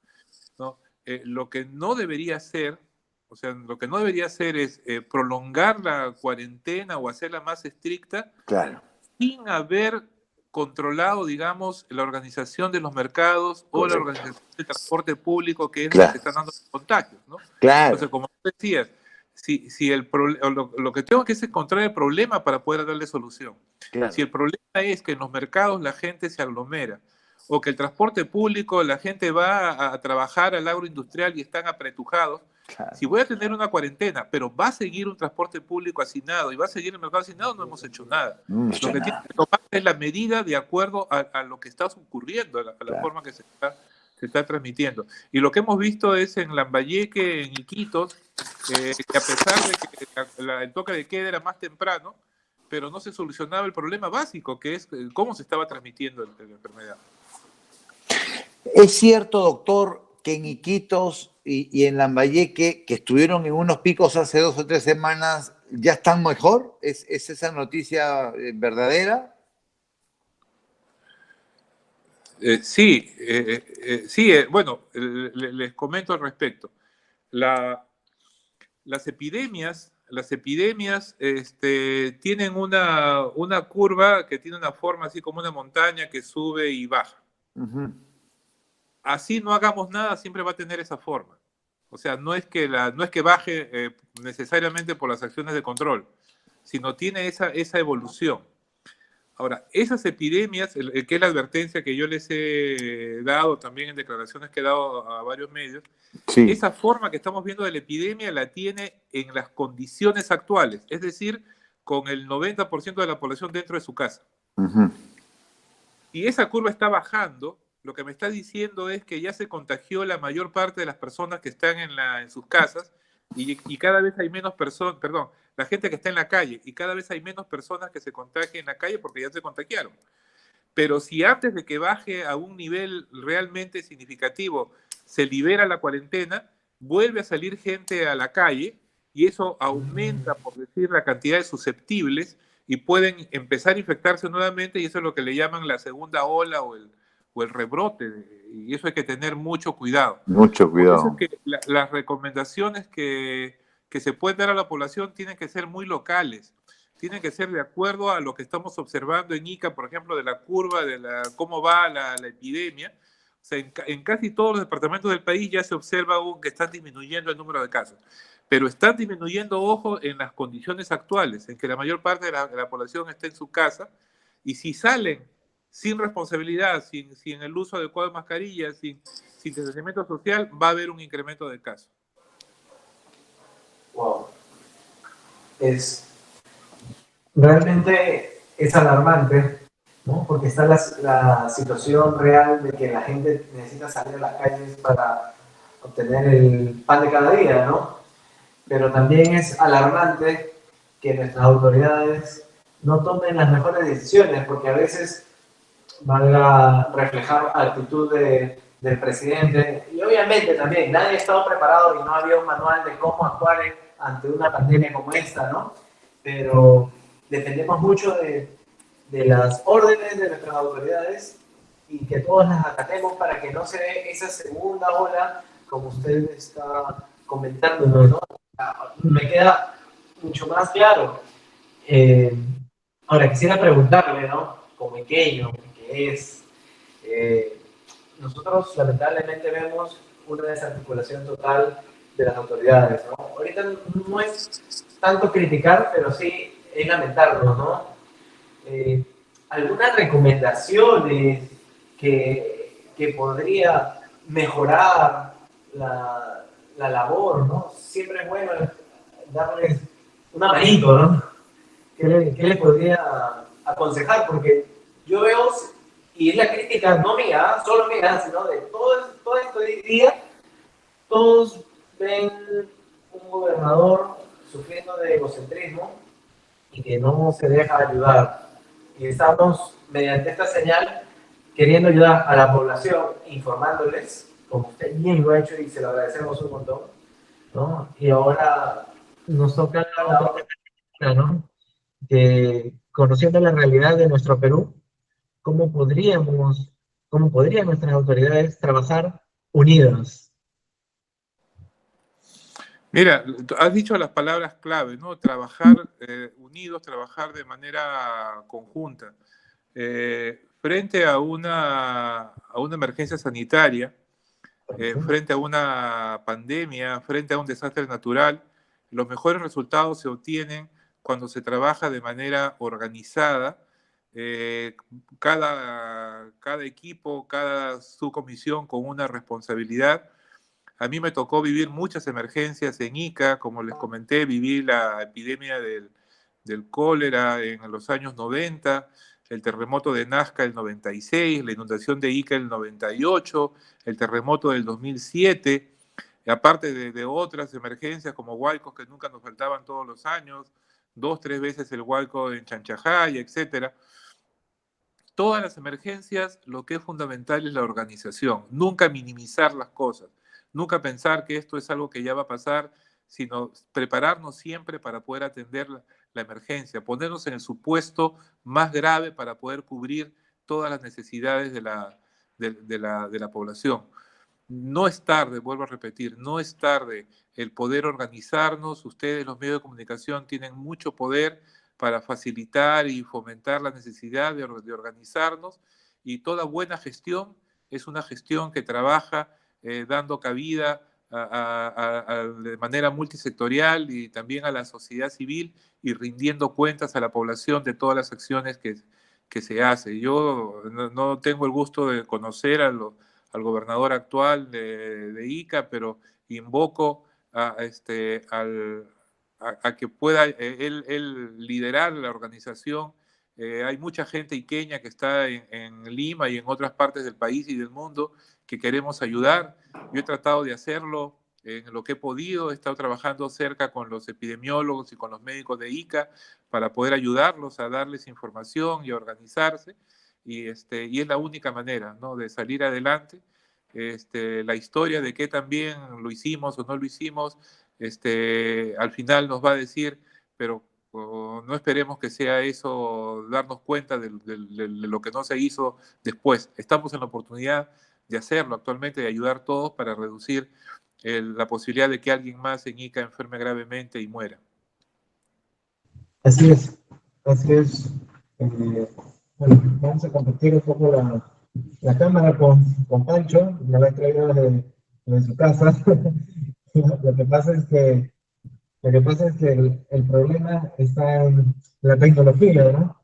¿no? Lo que no debería ser, o sea, lo que no debería hacer es prolongar la cuarentena o hacerla más estricta, claro, sin haber controlado, digamos, la organización de los mercados. Correcto. O la organización del transporte público, que es claro. Lo que están dando los contagios, ¿no? Claro. Entonces, como decías, lo que tengo que es encontrar el problema para poder darle solución. Claro. Si el problema es que en los mercados la gente se aglomera, o que el transporte público, la gente va a trabajar al agroindustrial y están apretujados, claro. Si voy a tener una cuarentena, pero va a seguir un transporte público hacinado y va a seguir el mercado hacinado, no hemos hecho nada. Lo que tiene que tomar es la medida de acuerdo a lo que está ocurriendo, a la claro. Forma que se está transmitiendo. Y lo que hemos visto es en Lambayeque, en Iquitos, que a pesar de que el toque de queda era más temprano, pero no se solucionaba el problema básico, que es cómo se estaba transmitiendo la enfermedad. ¿Es cierto, doctor, que en Iquitos y en Lambayeque, que estuvieron en unos picos hace 2 o 3 semanas, ya están mejor? ¿Es esa noticia verdadera? Sí, bueno, les comento al respecto. Las epidemias tienen una curva que tiene una forma así como una montaña que sube y baja. Uh-huh. Así no hagamos nada, siempre va a tener esa forma. O sea, no es que baje necesariamente por las acciones de control, sino tiene esa evolución. Ahora, esas epidemias, que es la advertencia que yo les he dado también en declaraciones que he dado a varios medios, sí. Esa forma que estamos viendo de la epidemia la tiene en las condiciones actuales, es decir, con el 90% de la población dentro de su casa. Uh-huh. Y esa curva está bajando, lo que me está diciendo es que ya se contagió la mayor parte de las personas que están en sus casas y cada vez hay menos personas, la gente que está en la calle, y cada vez hay menos personas que se contagien en la calle porque ya se contagiaron. Pero si antes de que baje a un nivel realmente significativo se libera la cuarentena, vuelve a salir gente a la calle y eso aumenta, por decir, la cantidad de susceptibles y pueden empezar a infectarse nuevamente, y eso es lo que le llaman la segunda ola o el rebrote, y eso hay que tener mucho cuidado. Mucho cuidado. Por eso es que las recomendaciones que se pueden dar a la población tienen que ser muy locales, tienen que ser de acuerdo a lo que estamos observando en Ica, por ejemplo, de la curva, cómo va la epidemia. O sea, en casi todos los departamentos del país ya se observa que están disminuyendo el número de casos, pero están disminuyendo, ojo, en las condiciones actuales, en que la mayor parte de la población está en su casa, y si salen sin responsabilidad, sin el uso adecuado de mascarillas, sin distanciamiento social, va a haber un incremento de casos. Wow. Realmente es alarmante, ¿no? Porque está la situación real de que la gente necesita salir a las calles para obtener el pan de cada día, ¿no? Pero también es alarmante que nuestras autoridades no tomen las mejores decisiones, porque a veces valga reflejar actitud del presidente, y obviamente también nadie ha estado preparado y no había un manual de cómo actuar ante una pandemia como esta, ¿no? Pero dependemos mucho de de las órdenes de nuestras autoridades y que todas las acatemos para que no se dé esa segunda ola, como usted está comentando, ¿no? Me queda mucho más claro. Ahora, quisiera preguntarle, ¿no? Como pequeño que es, nosotros lamentablemente vemos una desarticulación total de las autoridades, ¿no? Ahorita no es tanto criticar, pero sí es lamentarlo, ¿no? Algunas recomendaciones que podría mejorar la labor, ¿no? Siempre es bueno darles una manito, ¿no? ¿Qué le podría aconsejar? Porque yo veo, y es la crítica no mía, solo mía, sino de todo esto de hoy día, todos ven un gobernador sufriendo de egocentrismo y que no se deja ayudar. Y estamos, mediante esta señal, queriendo ayudar a la población, informándoles, como usted bien lo ha hecho y se lo agradecemos un montón, ¿no? Y ahora nos toca la otra, ¿no? Que conociendo la realidad de nuestro Perú, ¿cómo cómo podrían nuestras autoridades trabajar unidas? Mira, has dicho las palabras clave, ¿no? Trabajar unidos, trabajar de manera conjunta. Frente a una emergencia sanitaria, frente a una pandemia, frente a un desastre natural, los mejores resultados se obtienen cuando se trabaja de manera organizada. Cada equipo, cada subcomisión con una responsabilidad. A mí me tocó vivir muchas emergencias en Ica, como les comenté, viví la epidemia del cólera en los años 90, el terremoto de Nazca el 96, la inundación de Ica el 98, el terremoto del 2007, y aparte de otras emergencias como huaicos que nunca nos faltaban todos los años, 2, 3 veces el huaico en Chanchajay, etc. Todas las emergencias, lo que es fundamental es la organización, nunca minimizar las cosas, nunca pensar que esto es algo que ya va a pasar, sino prepararnos siempre para poder atender la emergencia, ponernos en el supuesto más grave para poder cubrir todas las necesidades de la población. No es tarde, vuelvo a repetir, no es tarde el poder organizarnos. Ustedes, los medios de comunicación, tienen mucho poder para facilitar y fomentar la necesidad de organizarnos, y toda buena gestión es una gestión que trabaja dando cabida de manera multisectorial y también a la sociedad civil, y rindiendo cuentas a la población de todas las acciones que se hace. Yo no tengo el gusto de conocer al gobernador actual de Ica, pero invoco a que pueda él liderar la organización. Hay mucha gente iqueña que está en Lima y en otras partes del país y del mundo que queremos ayudar. Yo he tratado de hacerlo en lo que he podido, he estado trabajando cerca con los epidemiólogos y con los médicos de Ica para poder ayudarlos a darles información y a organizarse, y es la única manera, ¿no?, de salir adelante. La historia de que también lo hicimos o no lo hicimos, al final nos va a decir, pero no esperemos que sea eso, darnos cuenta de lo que no se hizo después. Estamos en la oportunidad de hacerlo actualmente, de ayudar todos para reducir la posibilidad de que alguien más en Ica enferme gravemente y muera. Así es, así es. Bueno, vamos a compartir un poco la cámara con Pancho, me la he traído de su casa. Lo que pasa es que el problema está en la tecnología, ¿no?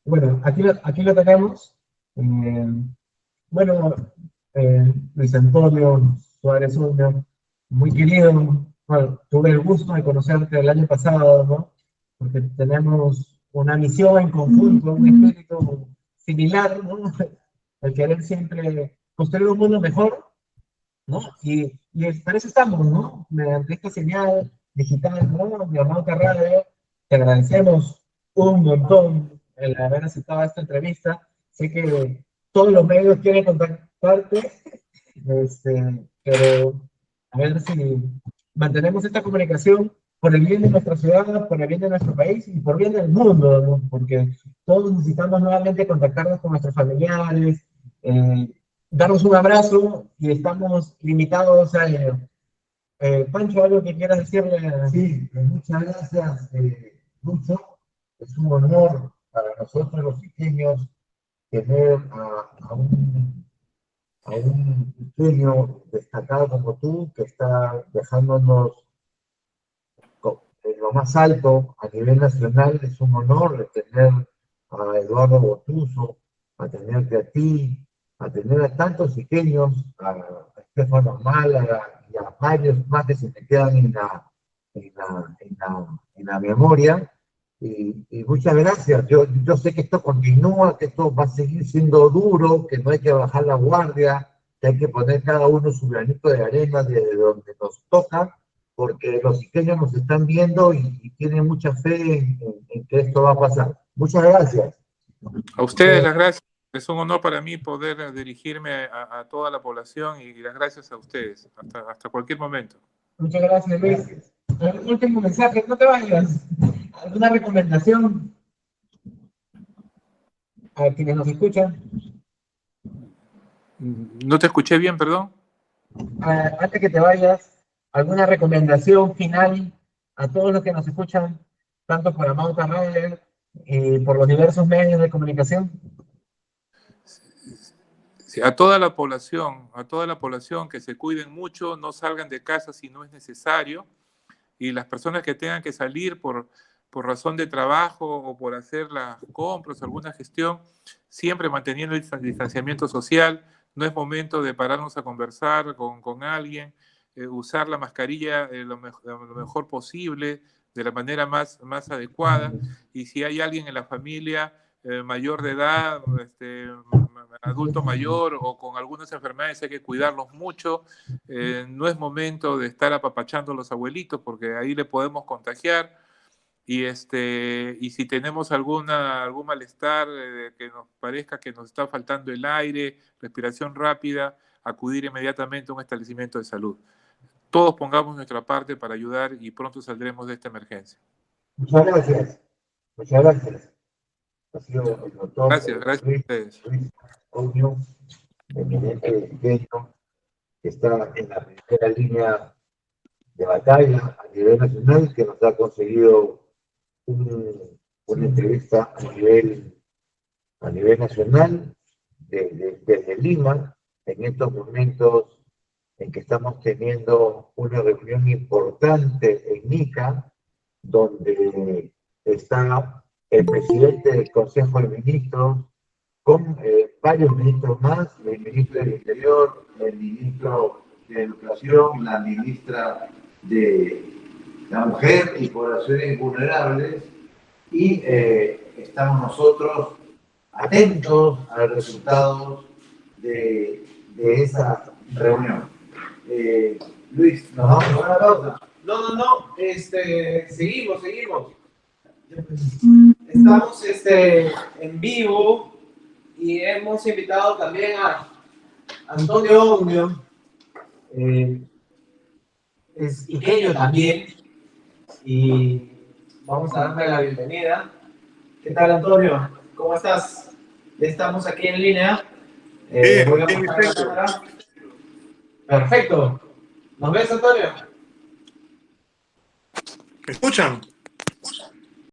Bueno, aquí lo tenemos. Eh, bueno, Luis Antonio Suárez Uña, muy querido. Bueno, tuve el gusto de conocerte el año pasado, ¿no? Porque tenemos una misión en conjunto, un espíritu similar, ¿no? El querer siempre construir un mundo mejor, ¿no? Para eso estamos, ¿no? Mediante esta señal digital, ¿no? Llamada Radio, te agradecemos un montón el haber aceptado esta entrevista. Sé que todos los medios quieren contactarte, pero a ver si mantenemos esta comunicación por el bien de nuestra ciudad, por el bien de nuestro país y por el bien del mundo, ¿no? Porque todos necesitamos nuevamente contactarnos con nuestros familiares, darnos un abrazo y estamos limitados a ello. Pancho, ¿algo que quieras decirle? Sí, muchas gracias, Lucho. Es un honor para nosotros los pequeños tener a un pequeño destacado como tú que está dejándonos en lo más alto a nivel nacional. Es un honor de tener a Eduardo Botuso, a tenerte a ti, a tener a tantos pequeños, a Estefano Málaga y a varios más que se me quedan en la memoria. Y muchas gracias. Yo sé que esto continúa, que esto va a seguir siendo duro, que no hay que bajar la guardia, que hay que poner cada uno su granito de arena desde donde nos toca, porque los iqueños nos están viendo y tienen mucha fe en que esto va a pasar. Muchas gracias. A ustedes las gracias. Es un honor para mí poder dirigirme a toda la población y las gracias a ustedes. Hasta cualquier momento. Muchas gracias, Luis. Un último mensaje, no te vayas. ¿Alguna recomendación a quienes nos escuchan? No te escuché bien, perdón. Antes que te vayas, ¿alguna recomendación final a todos los que nos escuchan, tanto por Amauta Radio y por los diversos medios de comunicación? Sí, a toda la población que se cuiden mucho, no salgan de casa si no es necesario, y las personas que tengan que salir por razón de trabajo o por hacer las compras o alguna gestión, siempre manteniendo el distanciamiento social. No es momento de pararnos a conversar con alguien, usar la mascarilla lo mejor posible, de la manera más adecuada, y si hay alguien en la familia mayor de edad, adulto mayor o con algunas enfermedades, hay que cuidarlos mucho. No es momento de estar apapachando a los abuelitos porque ahí le podemos contagiar. Y si tenemos algún malestar que nos parezca que nos está faltando el aire, respiración rápida, acudir inmediatamente a un establecimiento de salud. Todos pongamos nuestra parte para ayudar y pronto saldremos de esta emergencia. Muchas gracias. Muchas gracias. Ha sido el doctor Gracias a ustedes. Luis Oño, eminente pequeño, que está en la primera línea de batalla a nivel nacional, que nos ha conseguido una entrevista a nivel nacional desde Lima, en estos momentos en que estamos teniendo una reunión importante en Ica, donde está el presidente del Consejo de Ministros, con varios ministros más, el ministro del Interior, el ministro de Educación, la ministra de la Mujer y Poblaciones Vulnerables, y estamos nosotros atentos a los resultados de esa reunión. Luis, ¿nos vamos a una pausa? No, seguimos. Estamos en vivo y hemos invitado también a Antonio Oño, es iqueño también, y vamos a darle la bienvenida. ¿Qué tal, Antonio? ¿Cómo estás? Ya estamos aquí en línea. Voy a pasar la cámara. Perfecto. ¿Nos ves, Antonio? ¿Me escuchan?